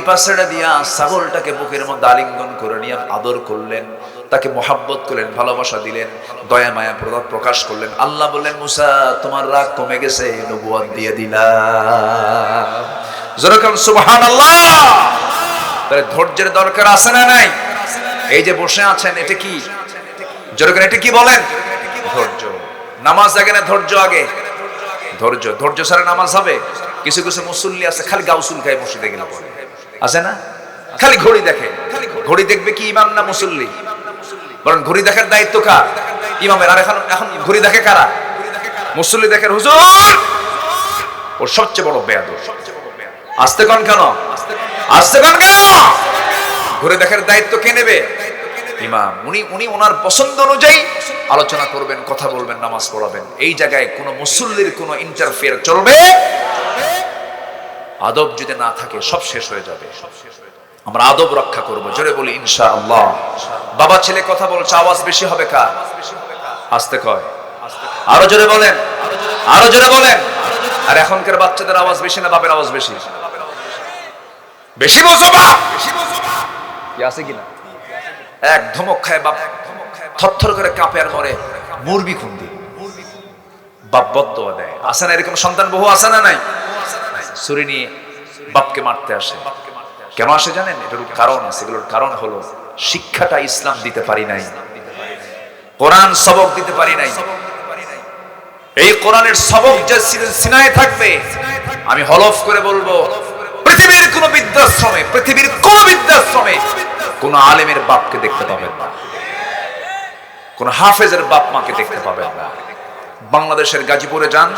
পা ছেড়ে দিয়া ছাগলটাকে বুকের মধ্যে আলিঙ্গন করে নিয়ে আদর করলেন, তাকে মোহাব্বত করলেন, ভালোবাসা দিলেন, দয়া মায়া প্রকাশ করলেন। আল্লাহ বললেন, মুসা তোমার রাগ কমে গেছে, নবুয়ত দিয়ে দিলাম। জোরে বলুন সুবহানাল্লাহ। তাহলে ধৈর্যের দরকার আছে না নাই? এই যে বসে আছেন, এটা কি? জোরে করে এটা কি বলেন? ধৈর্য। নামাজ আগে না ধৈর্য আগে? ধৈর্য। ধৈর্য ছাড়া নামাজ হবে? কিছু কিছু মুসল্লি আছে খালি গাউসুল খায় মসজিদে গেলে পড়ে, আছে না? খালি ঘড়ি দেখে। ঘড়ি দেখবে কি ইমাম না মুসল্লি? বলেন ঘড়ি দেখার দায়িত্ব কার? ইমামের। আর এখন ঘড়ি দেখে কারা? মুসল্লি দেখেন হুজুর ওর সবচেয়ে বড় বেয়াদব। আসতে কোন কেন? আসতে কোন কেন? ঘড়ি দেখার দায়িত্ব কে নেবে? ইমাম। উনি ওনার পছন্দ অনুযায়ী আলোচনা করবেন, কথা বলবেন, নামাজ পড়াবেন। এই জায়গায় কোন মুসল্লির কোন ইন্টারফেয়ার চলবে? আদব যদি না থাকে সব শেষ হয়ে যাবে। আমরা আদব রক্ষা করব। জোরে বলি ইনশাআল্লাহ। বাবা ছেলে কথা বলছে, আওয়াজ বেশি হবে কার? আস্তে কয়, আরো জোরে বলেন, আরো জোরে বলেন। আর এখনকার বাচ্চাদের আওয়াজ বেশি না বাপের আওয়াজ বেশি? বেশি বোঝো বাপ। কি আছে কিনা? এক ধমক খায় বাপ থরথর করে কাঁপে আর মরে। মুরবি খুন্দি বাপ বদদোয়া দেয়। আছে না এরকম সন্তান বহু? আছে না নাই? ছুরি নিয়ে বাপকে মারতে আসে। কেন আসে জানেন? এটার কারণ আছে। এগুলোর কারণ হলো শিক্ষাটা ইসলাম দিতে পারি নাই, কোরআন সবক দিতে পারি নাই। এই কোরআনের সবক যে সিনায় থাকবে, আমি হলফ করে বলবো পৃথিবীর কোন বৃদ্ধাশ্রমে কোন আলেমের বাপকে দেখতে পাবেন না, কোন হাফেজের বাপ মাকে দেখতে পাবেন না। বাংলাদেশের গাজীপুরে যান,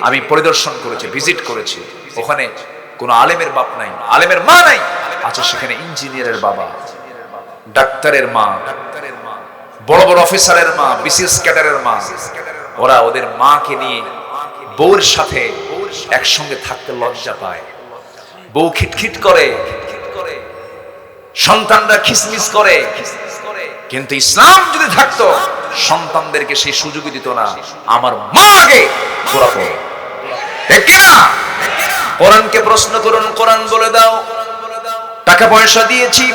আমি পরিদর্শন করেছি, ভিজিট করেছি। ওখানে কোন আলেমের বাপ নাই, আলেমের মা নাই। আচ্ছা, সেখানে ইঞ্জিনিয়ারের বাবা, ডাক্তারের মা, বড় বড় অফিসারের মা, বিসিএস ক্যাডারের মা, ওরা ওদের মাকে নিয়ে বউর সাথে একসঙ্গে থাকতে লজ্জা পায়। বউ খিটখিট করে, সন্তানরা খিসমিস করে। কিন্তু ইসলাম যদি থাকতো সন্তানদেরকে সেই সুযোগই দিত না। আমার মা আগে গোড়া পড়ে, ঠিক কিনা? কোরআনকে প্রশ্ন করুন, কোরআন বলে দাও। টাকা পয়সা দিয়েছি,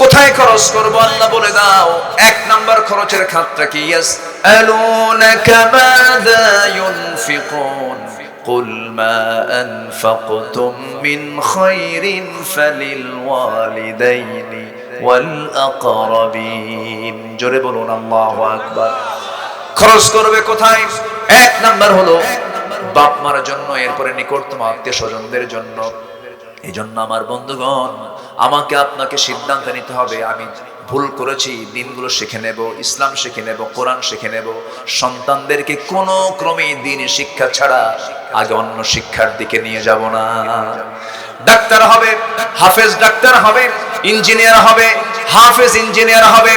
কোথায় খরচ করবো আল্লাহ বলে দাও। 1 নাম্বার খরচের খাতটা কি? ইয়াসআলুনাকা মাযা ইউনফিকুন কুল মা আনফাকতুম মিন খায়রিন ফালিল ওয়ালিদাইনি ওয়াল আকরাবিন। জোরে বলুন আল্লাহু আকবার। খরচ করবে কোথায়? 1 নাম্বার হলো বাপ মার জন্য, এরপরে নিকটতম আত্মীয় স্বজনদের জন্য। এই জন্য আমার বন্ধুগণ, আমাকে আপনাকে সিদ্ধান্ত নিতে হবে। আমি ভুল করেছি, দিনগুলো শিখে নেব, ইসলাম শিখে নেব, কোরআন শিখে নেব। সন্তানদেরকে কোনো ক্রমে দিনী শিক্ষা ছাড়া আগে অন্য শিক্ষার দিকে নিয়ে যাব না। ডাক্তার হবে, হাফেজ ডাক্তার হবে, ইঞ্জিনিয়ার হবে, হাফেজ ইঞ্জিনিয়ার হবে,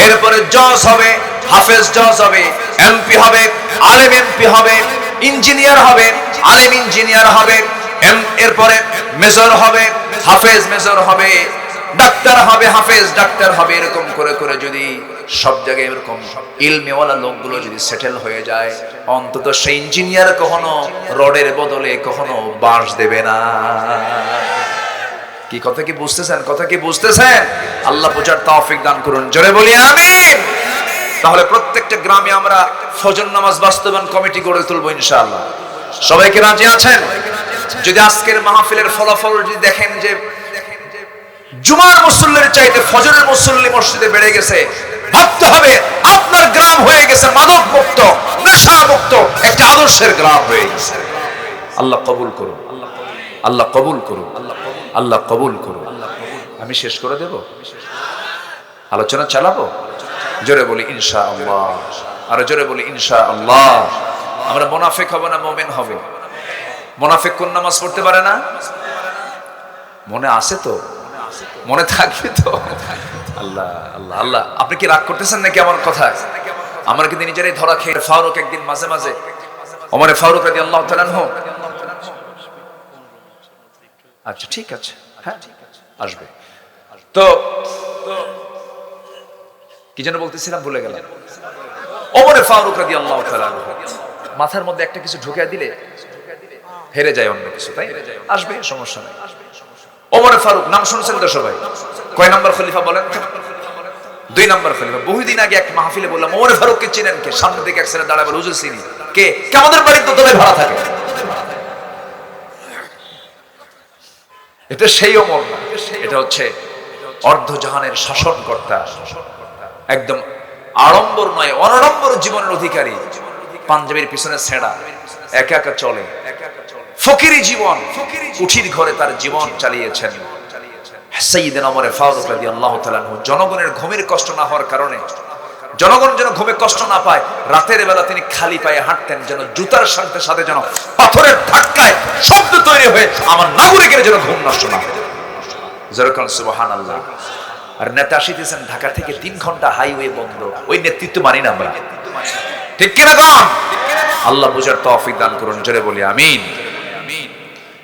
এরপরে জজ হবে, হাফেজ জজ হবে, এমপি হবে, আলেম এমপি হবে, ইঞ্জিনিয়ার হবে, আলেম ইঞ্জিনিয়ার হবে, এরপরে মেজর হবে, হাফেজ মেজর হবে, ডাক্তার হবে, হাফেজ ডাক্তার হবে। এরকম করে করে যদি সব জায়গায় এরকম ইলমেওয়ালা লোকগুলো যদি সেটেল হয়ে যায়, অন্তত সেই ইঞ্জিনিয়ার কখনো রডের বদলে কখনো বাঁশ দেবে না। কি কথা কি বুঝতেছেন? কথা কি বুঝতেছেন? আল্লাহ বোঝার তৌফিক দান করুন। জোরে বলি আমিন। তাহলে প্রত্যেক প্রত্যেকটা গ্রামে আমরা ফজর নামাজ বাস্তবায়ন কমিটি গড়ে তুলবো ইনশাআল্লাহ। সবাইকে রাজি আছেন? যদি আজকের মাহফিলের ফলাফল যদি দেখেন যে জুমার মুসল্লির চাইতে ফজরের মুসল্লি মসজিদে বেড়ে গেছে, ভাবতে হবে আপনার গ্রাম হয়ে গেছে মাদক মুক্ত, নেশা মুক্ত একটা আদর্শের গ্রাম হয়ে গেছে। আল্লাহ কবুল করুন, আল্লাহ কবুল করুন, আল্লাহ কবুল করুন। আমি শেষ করে দেব, আলোচনা চালাবো। জোরে বলি ইনশাআল্লাহ, আর জোরে বলি ইনশাআল্লাহ। আমরা মুনাফিক হব না মুমিন হবে? মুনাফিক কোন নামাজ পড়তে পারে না? মনে আছে তো, মনে থাকবে তো? আল্লাহ আল্লাহ আল্লাহ। আপনি কি রাগ করতেছেন নাকি আমার কথায়? আমরা কিন্তু নিজেরাই ধরা খেয়ে। ফারুক একদিন মাঝে মাঝে, ওমরে ফারুক রাদিয়াল্লাহু তাআলা আনহু, আচ্ছা ঠিক আছে, হ্যাঁ আসবে তো। কি যেন বলতেছিলাম ভুলে গেলাম। ওমরে ফারুক রাদিয়াল্লাহু তাআলা আনহু মাথার মধ্যে একটা কিছু ঢুকিয়ে দিলে হেরে যায় অন্য কিছু, তাই আসবে, সমস্যা নাই। ওমরে ফারুক নাম শুনছেন তো সবাই? কয় নাম্বার খলিফা বলেন? 2 নাম্বার খলিফা। বহুদিন আগে এক মাহফিলে বললাম ওমরে ফারুককে চিনেন কে? সামনে দিকে এক ছেলে দাঁড়ায় বলে হুজুর চিনি। কে? আমাদের বাড়ির তো তলায় ভাড়া থাকে। এটা সেই ওমর না, এটা হচ্ছে অর্ধজাহানের শাসনকর্তা, একদম আড়ম্বর নয় অনাড়ম্বর জীবনের অধিকারী। পাঞ্জাবির পিছনে ছেঁড়া, একা একা চলে, ফকিরি জীবন, উঠির ঘরে তার জীবন চালিয়েছেন সাইয়্যিদনা ওমর ফারুক রাদিয়াল্লাহু তাআলা আনহু। জনগণের ঘুমের কষ্ট না হওয়ার কারণে, জনগণ যেন ঘুমে কষ্ট না পায়, রাতের বেলা তিনি খালি পায়ে হাঁটতেন, যেন জুতার সাথে সাথে যেন পাথরের ধাক্কায় শব্দ তৈরি হয়ে আমার নাগরিকের যেন ঘুম নষ্ট না হয়। যেরকম সুবহানাল্লাহ। আর নেতা আসিতেছেন ঢাকা থেকে, 3 ঘন্টা হাইওয়ে বন্ধ, ওই নেতৃত্ব মানি না আমরা, ঠিক কিনা কম? আল্লাহ বুঝার তৌফিক দান করুন, জোরে বলি আমিন।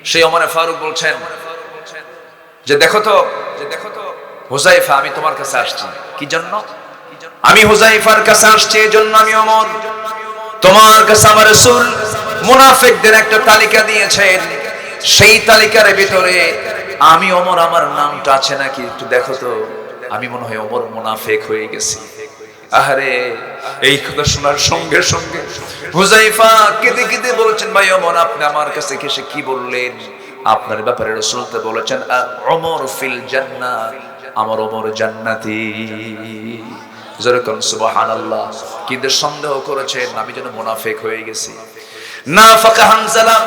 সেই ওমর ফারুক বলছেন যে দেখো তো হুযায়ফা, আমি তোমার কাছে আসছি। কি জন্য? আমি হুযায়ফার কাছে আসছি এই জন্য, আমি ওমর তোমার কাছে আমার রাসূল মুনাফিকদের একটা তালিকা দিয়েছেন, সেই তালিকার ভিতরে আমি ওমর আমার নামটা আছে নাকি একটু দেখো তো। আমি মনে হয় ওমর মুনাফিক হয়ে গেছি। আহারে, এই কথা শোনার সঙ্গে সঙ্গে হুযায়ফা কেঁদে কেঁদে বলছেন, ভাই ওমর আপনি আমার কাছে এসে কি বললেন? আপনার ব্যাপারে রাসূল তো বলেছেন ওমর ফিল জান্নাহ, আমার ওমর জান্নাতি। যেরকম সুবহানাল্লাহ। কিন্তু সন্দেহ করেছেন আমি যেন মুনাফিক হয়ে গেছি। নাফাকা হানজালা,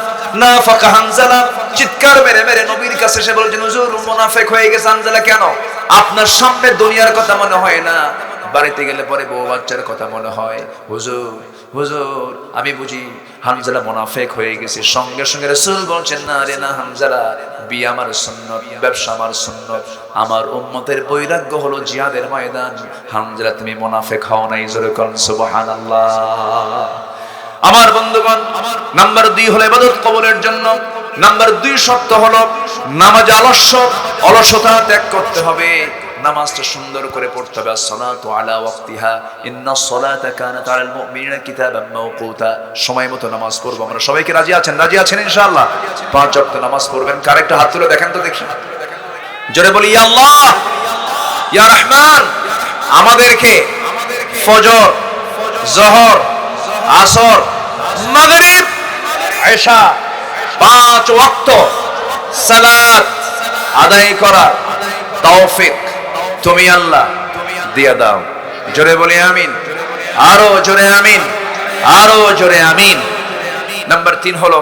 নাফাকা হানজালা চিৎকার মেরে মেরে নবীর কাছে এসে বলছেন হুজুর মুনাফিক হয়ে গেছে হানজালা। কেন? আপনার সামনে দুনিয়ার কথা মনে হয় না, বাড়িতে গেলে পরে বউ বাচ্চার কথা মনে হয়। হুজুর হুজুর আমি বুঝি হানজালা মুনাফিক হয়ে গেছে। সঙ্গে সঙ্গে রাসূল বলছেন না রে না হানজালা, বিয়ে আমার সুন্নত, ব্যবসা আমার সুন্নত, আমার উম্মতের বৈরাগ্য হলো জিহাদের ময়দান। হানজালা তুমি মুনাফিক হও নাই। জোরে কোন সুবহানাল্লাহ। আমার বন্ধুগণ, নাম্বার 2 হলো ইবাদত কবুলের জন্য নাম্বার 2 শর্ত হলো নামাজ অলসতা ত্যাগ করতে হবে। নামাজটা সুন্দর করে পড়তে হবে। as-salatu ala waqtiha inna as-salata kanat ala al-mu'minina kitaban mawquta। সময় মতো নামাজ পড়ব আমরা। সবাইকে রাজি আছেন? রাজি আছেন ইনশাআল্লাহ? 5 ওয়াক্ত নামাজ পড়বেন। কার একটা হাত তুলে দেখেন তো দেখি। জোরে বলি ইয়া আল্লাহ ইয়া রহমান। আমাদেরকে ফজর, যোহর, আসর, মাগরিব, ইশা 5 ওয়াক্ত সালাত আদায় করার তৌফিক তুমি আল্লাহ দিয়ে দাও। জোরে বলি আমিন, আরো জোরে আমিন, আরো জোরে আমিন। নাম্বার 3 হলো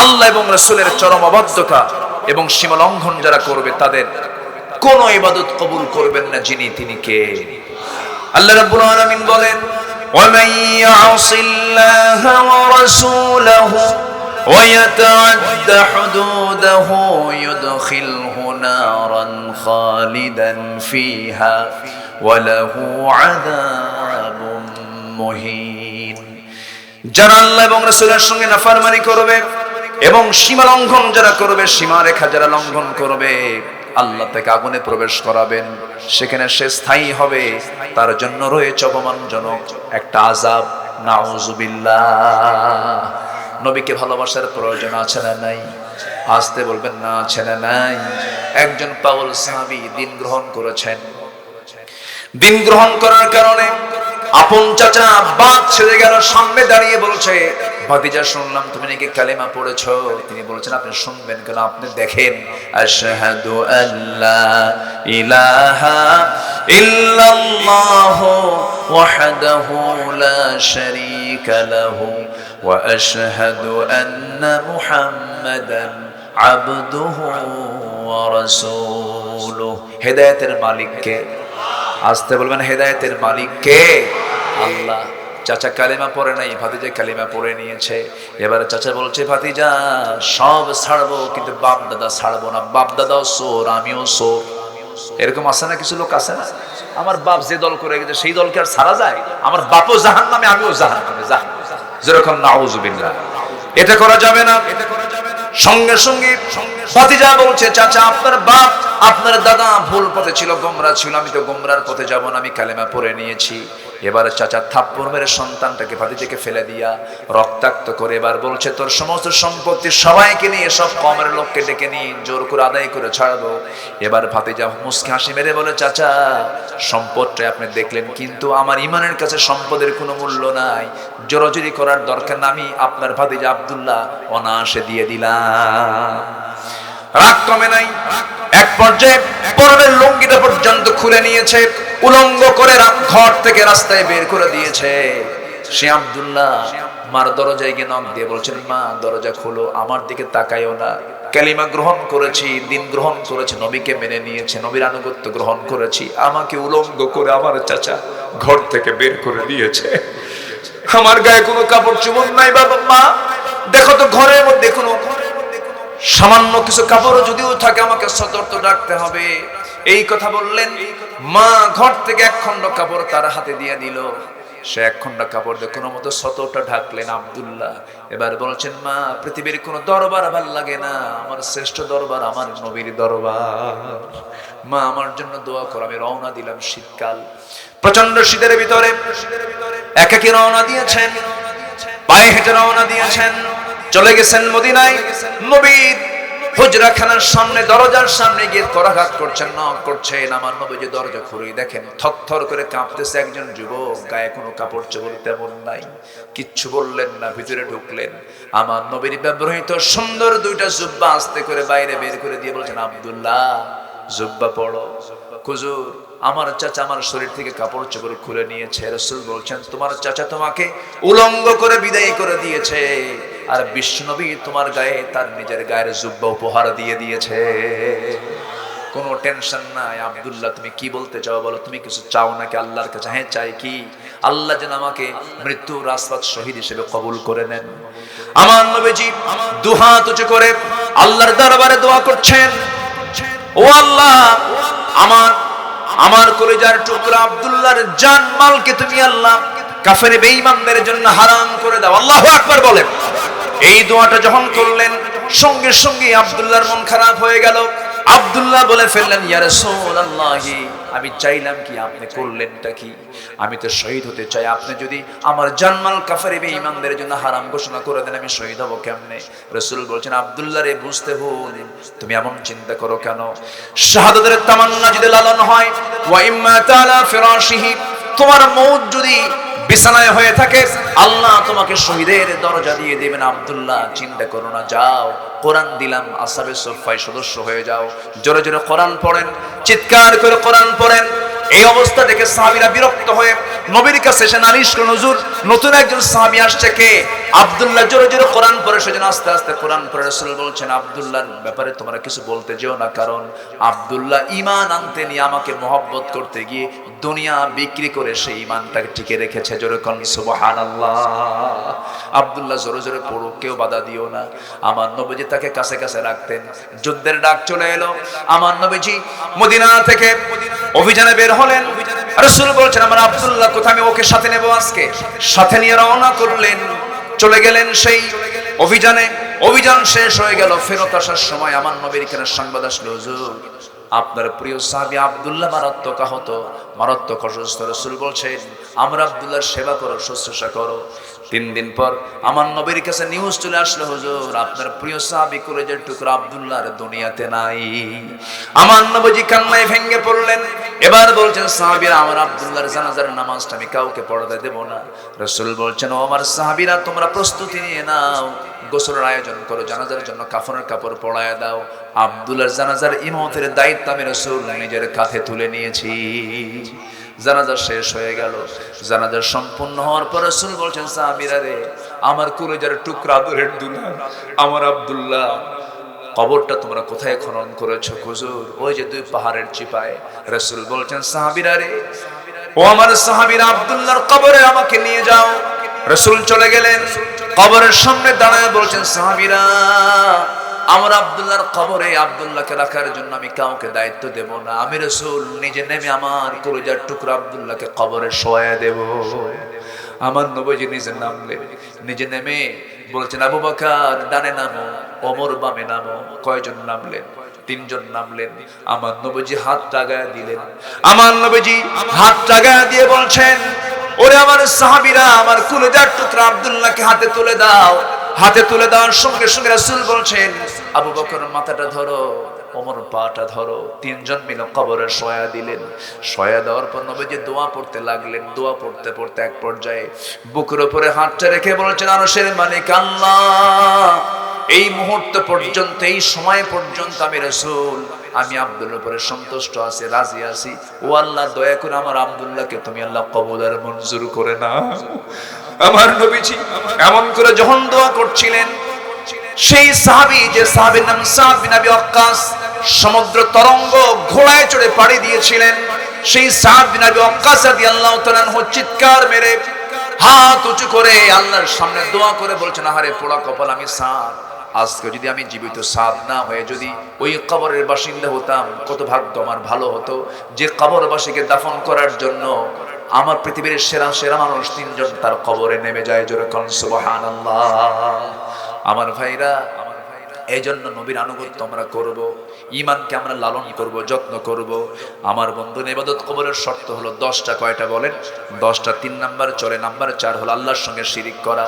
আল্লাহ এবং রাসূলের চরম অবাধ্যতা এবং সীমা লঙ্ঘন যারা করবে তাদের কোন ইবাদত কবুল করবেন না যিনি, তিনি কে? আল্লাহ রাব্বুল আলামিন বলেন وَمَن يَعْصِ اللَّهَ وَرَسُولَهُ وَيَتَعَدَّ حُدُودَهُ يُدْخِلْهُ نَارًا خَالِدًا فِيهَا وَلَهُ عَذَابٌ مُهِينٌ। যারা আল্লাহ এবং রাসূলের সঙ্গে নাফরমানি করবে এবং সীমা লঙ্ঘন যারা করবে, সীমারেখা যারা লঙ্ঘন করবে, আল্লাহ তাকে আগুনে প্রবেশ করাবেন। সেখানে সে স্থায়ী হবে, তার জন্য রয়েছে অপমানজনক একটা আযাব। নাউযুবিল্লাহ। নবীকে ভালোবাসার প্রয়োজন আছে না নাই? আসতে বলবেন না আছে না নাই? একজন পাগল সাহাবী দিন গ্রহণ করেছেন। দিন গ্রহণ করার কারণে আপন চাচা বাদ ছেড়ে গেল, সামনে দাঁড়িয়ে বলছে, ভাতিজা শুনলাম তুমি নাকি কালেমা পড়েছো। তিনি বলছেন আপনি শুনবেন কেন, আপনি দেখেন, আশহাদু আল্লা ইলাহা ইল্লাল্লাহু ওয়াহদাহু লা শারীকা লাহু ওয়া আশহাদু আন্না মুহাম্মাদান আবদুহু ওয়া রাসূলুহু। হেদায়েতের মালিক কে? আসতে বলবেন, হেদায়েতের মালিক কে? আল্লাহ। চাচা কালিমা পড়ে নাই, ভাতিজা কালিমা পড়ে নিয়েছে। এবার চাচা বলছে, ভাতিজা সব ছাড়বো কিন্তু বাপ দাদা ছাড়বো না। বাপ দাদাও সোর, আমিও সোর। এরকম আছে না, কিছু লোক আছে না, আমার বাপ যে দল করে গেছে সেই দলকে আর ছাড়া যায়? আমার বাপও জাহান্নামে, আমিও জাহান্নামে। যেরকম নাউযুবিল্লাহ, এটা করা যাবে না। সঙ্গে সঙ্গে ভাতিজা বলছে, চাচা আপনার বাপ আপনার দাদা ভুল পথে ছিল, গোমরা ছিল, আমি তো গোমরার পথে যাব না, আমি কালেমা পড়ে নিয়েছি। এবার চাচা থাপ্পড় মেরে সন্তানটাকে ভাতিজাকে ফেলে দিয়া রক্তাক্ত করে এবার বলছে, তোর সমস্ত সম্পত্তি সবাইকে নিয়ে, সব কমের লোককে ডেকে নিয়ে জোর করে আদায় করে ছাড়বো। এবার ভাতিজা মুচকি হাসি মেরে বলে, চাচা সম্পদটা আপনি দেখলেন, কিন্তু আমার ইমানের কাছে সম্পদের কোনো মূল্য নাই, জোরাজুরি করার দরকার না, আমি আপনার ভাতিজা আব্দুল্লাহ অনায়াসে দিয়ে দিলাম। রাগ কমে নাই, এক পর্যায়ে পরনের লুঙ্গিটা পর্যন্ত খুলে নিয়েছে, উলঙ্গ করে ঘর থেকে রাস্তায় বের করে দিয়েছে। সে আব্দুল্লাহ মার দরজায় গিয়ে নক দিয়ে বলছেন, মা দরজা খোলো, আমার দিকে তাকাইও না, কালিমা গ্রহণ করেছি, দিন গ্রহণ করেছি, নবীকে মেনে নিয়েছে, নবীর আনুগত্য গ্রহণ করেছি, আমাকে উলঙ্গ করে আমার চাচা ঘর থেকে বের করে দিয়েছে। আমার গায়ে কোনো কাপড় চোপড় নাই। বাবা মা দেখো তো, ঘরের মধ্যে কোনো সামান্য কিছু কাপড়ও যদিও থাকে আমাকে সতর্ক রাখতে হবে। এই কথা বললেন, মা ঘর থেকে এক খণ্ড কাপড় তার হাতে দিয়ে দিল। সে এক খণ্ড কাপড় দিয়ে কোনো মতো সতরটা ঢাকলেন আব্দুল্লাহ। এবার বলছেন, মা পৃথিবীর কোনো দরবার ভাল লাগে না, আমার শ্রেষ্ঠ দরবার আমার নবীর দরবার। মা আমার জন্য দোয়া করো। আমি রওনা দিলাম, শীতকাল, প্রচন্ড শীতের ভিতরে একাকী রওনা দিয়েছেন, পায়ে হেঁটে রওনা দিয়েছেন, চলে গেছেন মদিনায়। নবীর হুজরাখানার সামনে, দরজার সামনে গিয়ে করাঘাত করছেন, নক করছেন। আমার নবী যে দরজা খুলে দেখেন থরথর করে কাঁপতেছে একজন যুবক, গায়ে কোনো কাপড় চোপড় তেমন নাই। কিচ্ছু বললেন না, ভিতরে ঢুকলেন। আমার নবীর ব্যবহৃত সুন্দর দুইটা জুব্বা আস্তে করে বাইরে বের করে দিয়ে বলছেন, আব্দুল্লাহ জুব্বা পড়ো। হুজুর আমার চাচা আমার শরীর থেকে কাপড় চোপড় খুলে নিয়েছে। রাসূল বলছেন, তোমার চাচা তোমাকে উলঙ্গ করে বিদায় করে দিয়েছে, আর বিশ্বনবী তোমার গায়ে তার নিজের গায়ের জুব্বা উপহার দিয়ে দিয়েছে। কোনো টেনশন নাই। আব্দুল্লাহ তুমি কি বলতে চাও বলো, তুমি কিছু চাও নাকি আল্লাহর কাছে? হ্যাঁ চাই। কি? আল্লাহ যেন আমাকে মৃত্যু রাসপাত শহীদ হিসেবে কবুল করে নেন। আমার নবীজি দুহাত উঁচু করে আল্লাহর দরবারে দোয়া করছেন, ও আল্লাহ আমার কলিজার টুকরা আব্দুল্লাহর জান মালকে তুমি আল্লাহ কাফের বেঈমানদের জন্য হারাম করে দাও। আল্লাহু আকবার বলেন। এই দোয়াটা যখন করলেন সঙ্গে সঙ্গে আব্দুল্লাহর মন খারাপ হয়ে গেল। আব্দুল্লাহ বলে ফেললেন, ইয়া রাসূলুল্লাহ আমি চাইলাম কি, আপনি করলেনটা কি? আমি তো শহীদ হতে চাই, আপনি যদি আমার জানমাল কাফের বেঈমানদের জন্য হারাম ঘোষণা করে দেন আমি শহীদ হব কেমনে? রাসূল বলছেন, আব্দুল্লাহ রে বুঝতে ভুল, তুমি এমন চিন্তা করো কেন? শাহাদাতের তামান্না যদি লালন হয়, ওয়া ইম্মা তাআলা ফিরাশিহি, তোমার মউত যদি বিছানায় হয়ে থাকে আল্লাহ তোমাকে শহীদের দরজা দিয়ে দেবেন। আব্দুল্লাহ চিন্তা করো না, যাও কোরআন দিলাম, আসহাবে সুফফায় সদস্য হয়ে যাও। জোরে জোরে কোরআন পড়েন, চিৎকার করে কোরআন পড়েন। এই অবস্থা দেখে সাহাবীরা বিরক্ত হয়ে নবীর কাছে এসে নালিশ করলেন, হুজুর নতুন একজন সাহাবী আসছে, কে? আব্দুল্লাহ জোরে জোরে কোরআন পড়ে। সেজন্য আস্তে আস্তে কোরআন পড়ে। রাসূল বলছেন, আব্দুল্লাহর ব্যাপারে তোমরা কিছু বলতে যেও না, কারণ আব্দুল্লাহ ঈমান আনতে নিয়ে আমাকে মহব্বত করতে গিয়ে দুনিয়া বিক্রি করে সেই ঈমানটাকে টিকে রেখেছে। জোরে কোন সুবহানাল্লাহ। আব্দুল্লাহ জোরে জোরে পড়ো, কেউ বাধা দিও না। আমার নবীজি তাকে কাছে কাছে রাখতেন। যুদ্ধের ডাক চলে এলো, আমার নবীজি মদিনা থেকে অভিযানে বের হলেন। রাসূল বলছেন, আমার আব্দুল্লাহ কোথায়, আমি ওকে সাথে নেব আজকে। সাথে নিয়ে রওনা করলেন, চলে গেলেন সেই অভিযানে। অভিযান শেষ হয়ে গেল, ফেরত আসার সময় আমার নবীর কাছে সংবাদ আসলো, হুজুর আপনার প্রিয় সাহাবী আব্দুল্লাহ মারাত্মক আহত, মারাত্মক অসুস্থ। রাসূল বলছেন, আমরা আব্দুল্লাহর সেবা করো, শুশ্রূষা করো। তিন দিন পর আমার নবীর কাছে নিউজ চলে আসলো, হুজুর আপনার প্রিয় সাহাবী কলেজের টুকরা আব্দুল্লাহ আর দুনিয়াতে নাই। আমার নবীজি কান্নায় ভেঙে পড়লেন। এবার বলছেন সাহাবীরা, আমার আব্দুল্লাহর জানাজার নামাজটা আমি কাউকে পড়াতে দেব না। রাসূল বলছেন, ও আমার সাহাবীরা তোমরা প্রস্তুতি নিয়ে নাও, গোসলের আয়োজন করো, জানাজার জন্য কাফনের কাপড় পরায় দাও। আব্দুল্লাহর জানাজার ইমামতের দায়িত্ব আমি রাসূল নিজের কাঁধে তুলে নিয়েছি। জানাজা শেষ হয়ে গেল। জানাজা সম্পূর্ণ হওয়ার পর রাসূল বলছেন, সাহাবীরা রে, আমার কলিজার টুকরা আদরের দুলা আমার আব্দুল্লাহ, কবরটা তোমরা কোথায় খনন করেছো? হুজুর ওই যে দুই পাহাড়ের চিপায়। রাসূল বলছেন, সাহাবীরা রে, ও আমার সাহাবীরা, আব্দুল্লাহর কবরে আমাকে নিয়ে যাও। রাসূল চলে গেলেন, কবরের সামনে দাঁড়ায় বলছেন, সাহাবীরা আমার আব্দুল্লাহর কবরে আব্দুল্লাহকে রাখার জন্য আমি কাউকে দায়িত্ব দেব না, আমি রাসূল নিজে নেমে আমার কলিজার টুকরা আব্দুল্লাহকে কবরে শোয়ায় দেব। আমার নবীজি নিজে নামলেন, নিজে নেমে বলছেন, আবু বকর ডানে নামো, ওমর বামে নামো। কয়জন নামলেন? তিনজন নামলেন। আমার নবীজি হাত টাগায় দিলেন। আমার নবীজি হাত টাগায় দিয়ে বলছেন, ওরে আমার সাহাবীরা, আমার কলিজার টুকরা আব্দুল্লাহকে হাতে তুলে দাও। হাতে তুলে দেওয়ার সঙ্গে সঙ্গে রাসূল বলছেন, আবু বকর মাথাটা ধরো, ওমর পাটা ধরো। তিনজন মিলে কবরে শোয়া দিলেন। শোয়া দেওয়ার পর নবীজি দোয়া পড়তে লাগলেন। দোয়া পড়তে পড়তে এক পর্যায়ে বুকের উপরে হাতটা রেখে বলছেন, আরশের মালিক আল্লাহ, এই মুহূর্ত পর্যন্ত, এই সময় পর্যন্ত আমি রাসূল, আমি আব্দুল্লাহর উপরে সন্তুষ্ট আছি, রাজি আছি। ও আল্লাহ, দয়া করে আমার আব্দুল্লাহকে তুমি আল্লাহ কবুল আর মঞ্জুর করে নাও। আমার নবীজি এমন করে যখন দোয়া করছিলেন, সেই সাহাবী, যে সাহাবীর নাম সাদ বিন আবি ওয়াক্কাস, সমুদ্র তরঙ্গ ঘোড়ায় চড়ে পাড়ি দিয়েছিলেন, সেই সাদ বিন আবি ওয়াক্কাস রাদিয়াল্লাহু তাআলা আনহু চিৎকার মেরে হাত উঁচু করে আল্লাহর সামনে দোয়া করে বলছেন, আহারে পোড়া কপাল আমি সাদ, আজকে যদি আমি জীবিত সাদ না হয়ে যদি ওই কবরের বাসিন্দা হতাম, কত ভাগ্য আমার ভালো হতো, যে কবরবাসীকে দাফন করার জন্য আমার পৃথিবীর সেরা সেরা মানুষ তিনজন তার কবরে নেমে যায়। জোরে কোন সুবহানাল্লাহ। আমার ভাইরা, এই জন্য নবীর আনুগত্য আমরা করব, ঈমানকে আমরা লালন করব, যত্ন করব। আমার বন্ধু, ইবাদত কবুলের শর্ত হলো 10টা। কয়টা বলেন? 10টা। 3 নাম্বার চলে, নাম্বার 4 হলো আল্লাহর সঙ্গে শিরিক করা।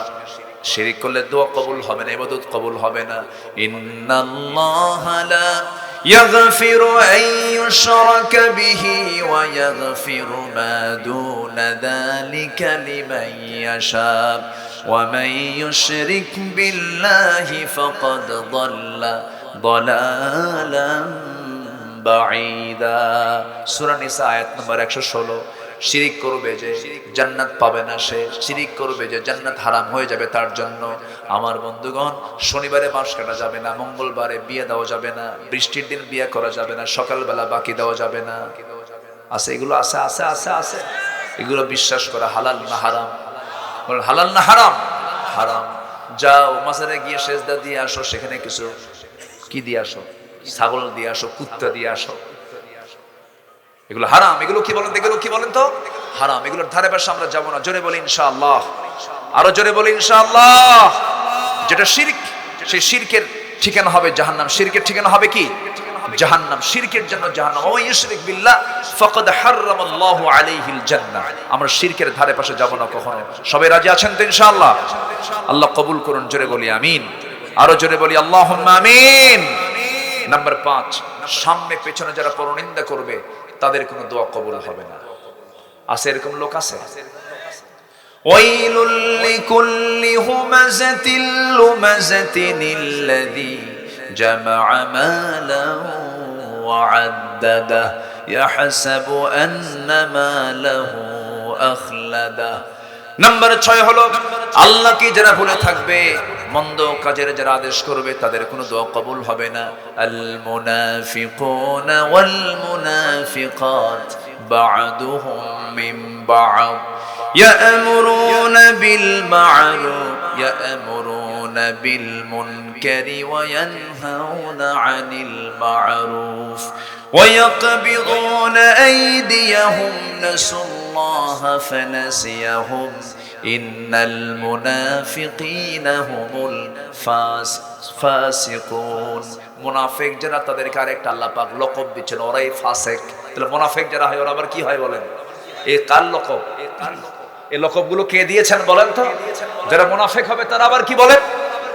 শিরিক করলে দোয়া কবুল হবে না, ইবাদত কবুল হবে না। ইন্নাল্লাহা লা ইয়াগফিরু আন ইউশরাকা বিহি ওয়া ইয়াগফিরু মা দুনা যালিকা লিমান ইয়াশা ওয়া মান ইউশরিক বিল্লাহি ফাকাদ যাল্লা দালালাম বাঈদা। সূরা নিসা আয়াত নম্বর 116। শিরিক করবে যে জান্নাত পাবে না, সে শিরিক করবে যে জান্নাত হারাম হয়ে যাবে তার জন্য। আমার বন্ধুগণ, শনিবারে বাঁশ কাটা যাবে না, মঙ্গলবারে বিয়ে দেওয়া যাবে না, বৃষ্টির দিন বিয়ে করা যাবে না, সকালবেলা বাকি দেওয়া যাবে না। আছে এগুলো, আছে আছে আছে আছে। এগুলো বিশ্বাস করা হালাল না হারাম? হালাল না হারাম? হারাম। যাও মাজারে গিয়ে সেজদা দিয়ে আসো, সেখানে কিছু কি দিয়ে আসো? ছাগল দিয়ে আসো, কুত্তা দিয়ে আসো। এগুলো হারাম। এগুলো কি বলেন? এগুলো কি বলেন তো? হারাম। এগুলোর ধারে পাশে আমরা যাবো না। জোরে বলি ইনশাআল্লাহ। আরো জোরে বলি ইনশাআল্লাহ। যেটা শিরক, সেই শিরকের ঠিকানা হবে জাহান্নাম। শিরকের ঠিকানা হবে কি? জাহান্নাম। শিরকের জন্য জাহান্নাম। ওয়া ইউশরিক বিল্লাহ ফাকাদ হারামাল্লাহু আলাইহিল জান্নাহ। আমরা শিরকের ধারে পাশে যাব না কখনো। সবাই রাজি আছেন তো ইনশাআল্লাহ? আল্লাহ কবুল করুন। জোরে বলি আমিন। আরো জোরে বলি আল্লাহুম্মা আমিন। নাম্বার 5, সামনে পেছনে যারা পরনিন্দা করবে তাদের কোনো দোয়া কবুল হবে না। আছে এরকম লোক? আছে। ওয়াইলুল লিকুল্লি হুমাযাতিল লুমাযাতিনিল্লাযী জামা'a মালাহু ওয়া 'আদ্দাদাহু ইয়াহসাবু আন্না মালাহু আখলাদাহু। নাম্বার 6 হলো আল্লাহকে যারা ভুলে থাকবে, মন্দ কাজের যারা আদেশ করবে, তাদের কোনো দোয়া কবুল হবে না। আল মুনাফিকুনা ওয়াল মুনাফিকাত বা'দুহুম মিন বা'দ ইয়া'মুরুনা বিল মা'রুফ ইয়া'মুরুনা বিল মুনকারি ওয়া ইয়ানহাউনা 'আনিল মা'রুফ ওয়া ইয়াকবিদুনা আইদিয়াহুম নাসাল্লাহা ফানাসিয়াহুম ইন্নাল মুনাফিকিনা হুমুল ফাসিকুন। মুনাফিক যারা, তাদেরকে আরেকটা আল্লাহ পাক লকব দিচ্ছেন, ওরাই ফাসিক। তাহলে মুনাফিক যারা হয় ওরা আবার কি হয় বলেন? এই কার লকব? এই লকবগুলো কে দিয়েছেন বলেন তো? যারা মুনাফিক হবে তারা আবার কি বলে,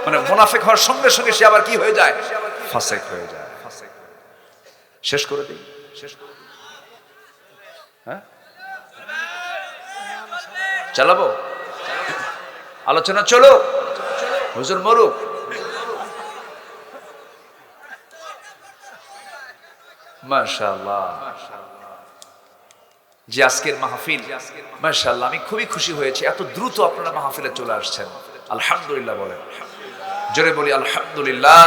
মানে মুনাফিক হওয়ার সঙ্গে সঙ্গে সে আবার কি হয়ে যায়, ফাসিক হয়ে যায়। শেষ করে দিই, হ্যাঁ চালাবো, আলোচনা চলো, হুজুর মরুক। মাশাআল্লাহ, যে আজকের মাহফিল, মাশাআল্লাহ আমি খুবই খুশি হয়েছি, এত দ্রুত আপনারা মাহফিলে চলে আসছেন। আলহামদুলিল্লাহ বলেন, জোরে বলি আলহামদুলিল্লাহ।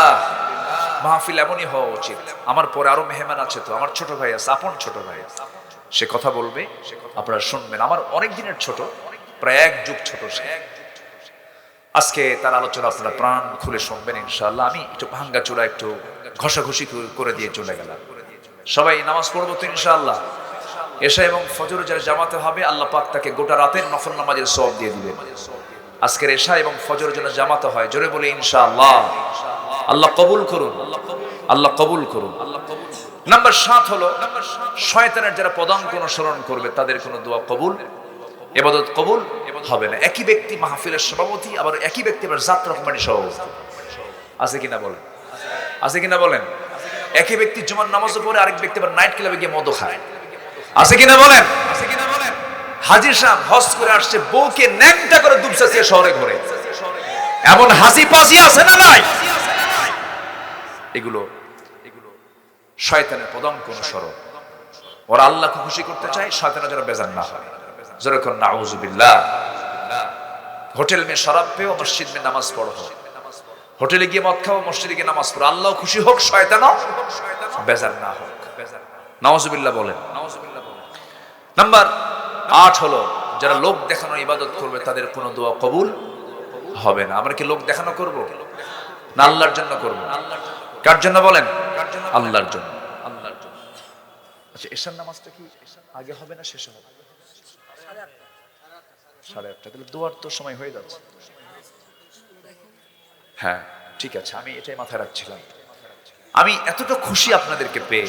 মাহফিল এমনই হওয়া উচিত। আমার পরে আরো মেহমান আছে, তো আমার ছোট ভাই আছে, আপন ছোট ভাই, সে কথা বলবে, আপনারা শুনবেন। আমার অনেক দিনের ছোট, প্রায় এক যুগ ছোট সে। আজকে তার আলোচনা আপনারা প্রাণ খুলে শুনবেন ইনশাআল্লাহ। আমি একটু ভাঙ্গা চূড়া একটু ঘষাঘষি করে দিয়ে চলে গেলাম। সবাই নামাজ পড়বো তো ইনশাআল্লাহ। এশা এবং ফজর যারা জামাতে হবে, আল্লাহ পাক তাকে গোটা রাতের নফল নামাজের সওয়াব দিয়ে দিবেন। আজকের এশা এবং ফজর যেন জামাতে হয়, জোরে বলি ইনশাআল্লাহ। আল্লাহ কবুল করুন, আল্লাহ কবুল করুন। নাম্বার 7 হলো, শয়তানের যারা পদাঙ্ক অনুসরণ করবে তাদের কোনো দোয়া কবুল, ইবাদত কবুল হবে না। একই ব্যক্তি মাহফিলের সভাপতি, আবার একই ব্যক্তি আবার যাত্রা কমিটির সভাপতি, আছে কিনা বলেন, আছে কিনা বলেন? একই ব্যক্তি জুমার নামাজও পড়ে, আরেক ব্যক্তি আবার নাইট ক্লাবে গিয়ে মদ খায়, আছে কিনা বলেন? হাজী সাহেব হজ করে আসছে, বউকে ন্যাংটা করে দুবসাছে শহরে ঘরে, এমন হাসি পাসি আছে না নাই? এগুলো শয়তানের পদাঙ্ক অনুসরণ। ওরা আল্লাহকে খুশি করতে চায়, শয়তানের যেন বেজার না হয়। যেরকম নাউযুবিল্লাহ। হোটেল মে শরাব পেও, মসজিদ মে নামাজ পড়ো, হোটেলে গিয়ে মদ খাও, মসজিদে গিয়ে নামাজ পড়ো, আল্লাহ খুশি হোক, শয়তানও বেজার না হোক। নাউযুবিল্লাহ বলেন। নাম্বার 8 হলো, যারা লোক দেখানো ইবাদত করবে তাদের কোনো দোয়া কবুল হবে না। আমরা কি লোক দেখানো করব না আল্লাহর জন্য করব? কার জন্য বলেন? আল্লাহর জন্য। আল্লাহর জন্য। আচ্ছা, এশার নামাজটা কি আগে হবে না শেষে হবে? 8:30। তাহলে দোয়ার তো সময় হয়ে যাচ্ছে। হ্যাঁ ঠিক আছে, আমি এটাই মাথায় রাখছিলাম। আমি এতটা খুশি আপনাদেরকে পেয়ে,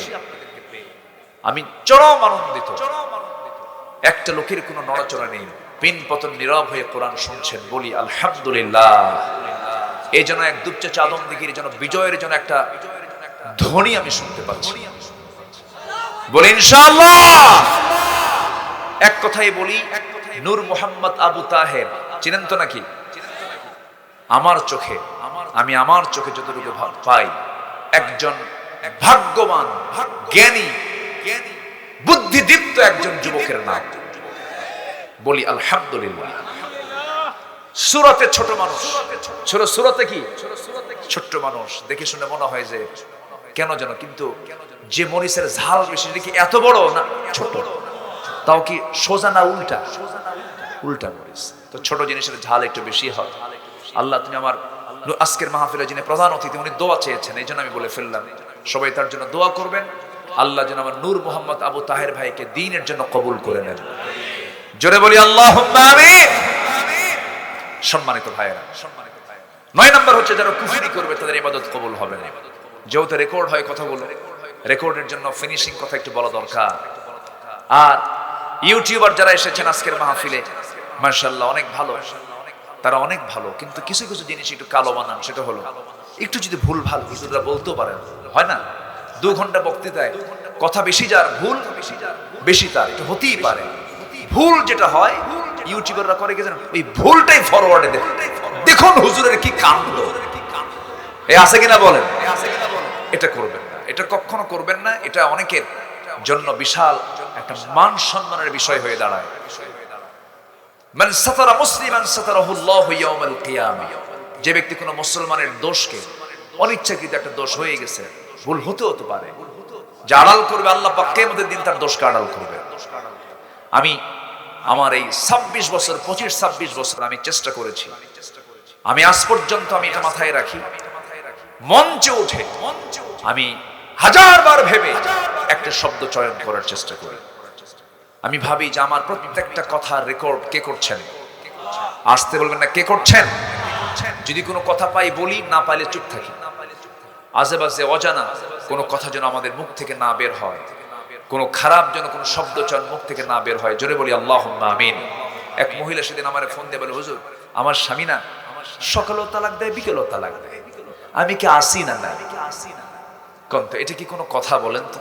আমি চরম আনন্দিত। একটা লোকের কোনো নড়াচড়া নেই, পিন পতন নীরব হয়ে কোরআন শুনছেন, বলি আলহামদুলিল্লাহ। এই জন্য এক দুপচা চাদম দিঘির যেন বিজয়ের জন্য একটা ধ্বনি আমি শুনতে পাচ্ছি, বলি ইনশাআল্লাহ। এক কথাই বলি, নূর মোহাম্মদ আবু তাহের চিনেন তো নাকি? আমার চোখে, আমি আমার চোখে যতটুকু পাই, একজন ভাগ্যবান, জ্ঞানী, বুদ্ধিদীপ্ত একজন যুবকের নাম, বলি আলহামদুলিল্লাহ। সুরতে ছোট মানুষ, সুরতে কি ছোট্ট মানুষ, দেখে শুনে মনে হয় যে কেন যেন, কিন্তু যে মরিচের ঝাল বেশি, দেখি এত বড় না ছোট, তাও কি সোজা না উল্টা? উল্টা মরিচ। তো ছোট জিনিসের ঝাল একটু বেশি হয়। আল্লাহ তুমি আমার আজকের মাহফিলে যিনি প্রধান অতিথি, উনি দোয়া চেয়েছেন, এই জন্য আমি বলে ফেললাম, সবাই তার জন্য দোয়া করবেন। আল্লাহ যেন আমার নূর মোহাম্মদ আবু তাহের ভাইকে দ্বীনের জন্য কবুল করে নেন। জোরে বলি আল্লাহুম্মা আমিন। সম্মানিত ভাইয়েরা, 9 নাম্বার হচ্ছে, যারা কুফরি করবে তাদের ইবাদত কবুল হবে না। যেহেতু রেকর্ড হয় কথাগুলো, রেকর্ডের জন্য ফিনিশিং কথা একটু বলা দরকার। আর ইউটিউবার যারা এসেছেন আজকের মাহফিলে, মাশাআল্লাহ অনেক ভালো, তারা অনেক ভালো, কিন্তু কিছু কিছু জিনিস একটু কালো বানান। সেটা হলো, একটু যদি ভুল ভাল হুজুররা বলতেও পারেন, হয় না? 2 ঘন্টা বক্তৃতায় কথা বেশি যার, ভুল বেশি তার, একটু হতেই পারে। ভুল যেটা হয় ইউটিউবাররা করে কি জানেন, ওই ভুলটাই ফরওয়ার্ডে দেন, দেখুন হুজুরের কি কাণ্ড। এই আছে কিনা বলেন? এটা করবেন না, এটা কখনো করবেন না। এটা অনেকের জন্য বিশাল একটা মান সম্মানের বিষয় হয়ে দাঁড়ায়। মান সাতারা মুসলিমান সাতারাহুল্লাহু ইয়াউমাল কিয়ামা। যে ব্যক্তি কোনো মুসলমানের দোষকে, অনিচ্ছাকৃত একটা দোষ হয়ে গেছে, ভুল হতে পারে, যে আড়াল করবে, আল্লাহ পাক কিয়ামতের দিন তার দোষকে আড়াল করবে। আমি আমার এই 26 বছর, 25-26 বছর আমি চেষ্টা করেছি, আমি আজ পর্যন্ত আমি এটা মাথায় রাখি, মঞ্চে উঠে আমি 1000 বার ভেবে একটা শব্দ চয়ন করার চেষ্টা করি। আমি ভাবি যে আমার প্রত্যেকটা কথা রেকর্ড কে করছেন। আসতে বলবেন না, কে করছেন? যদি কোনো কথা পাই বলি, না পাইলে চুপ থাকি। আজেবাজে অজানা কোনো কথা যেন আমাদের মুখ থেকে না বের হয়, কোনো খারাপ যেন কোনো শব্দ চয়ন মুখ থেকে না বের হয়। জোরে বলি আল্লাহুম্মা আমিন। এক মহিলা সেদিন আমার ফোন দিয়ে বলে, হুজুর আমার স্বামী না সকালেও তালাক দেয়, বিকেলেও তালাক দেয়, আমি কি আসি না? না কোন তো, এটা কি কোনো কথা বলেন তো?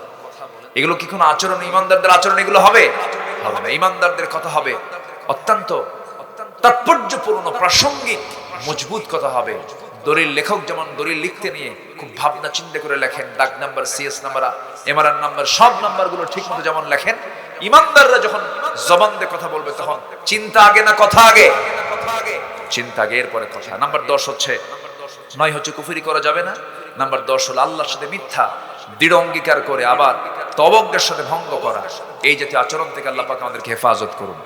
এগুলো কি কোনো আচরণ? ইমানদারদের আচরণ এগুলো হবে? হবে না। ইমানদারদের কথা হবে অত্যন্ত তাৎপর্যপূর্ণ, প্রাসঙ্গিক, মজবুত কথা হবে। দলিল লেখক যেমন দলিল লিখতে নিয়ে খুব ভাবনা চিন্তা করে লেখেন, দাগ number, CS number, MRN number, সব নাম্বারগুলো ঠিক মতো যেমন লেখেন, ইমানদাররা যখন জবান দিয়ে কথা বলবে তখন চিন্তা আগে না কথা আগে? চিন্তা আগে, এরপরে কথা। নাম্বার 10 হচ্ছে, 9 হচ্ছে কুফরি করা যাবে না। নাম্বার 10 হলো আল্লাহর সাথে মিথ্যা দৃঢ় অঙ্গীকার করে আবার তবজ্ঞার সাথে ভঙ্গ করা। এই জাতীয় আচরণ থেকে আল্লাহ পাক আমাদেরকে হেফাজত করুন।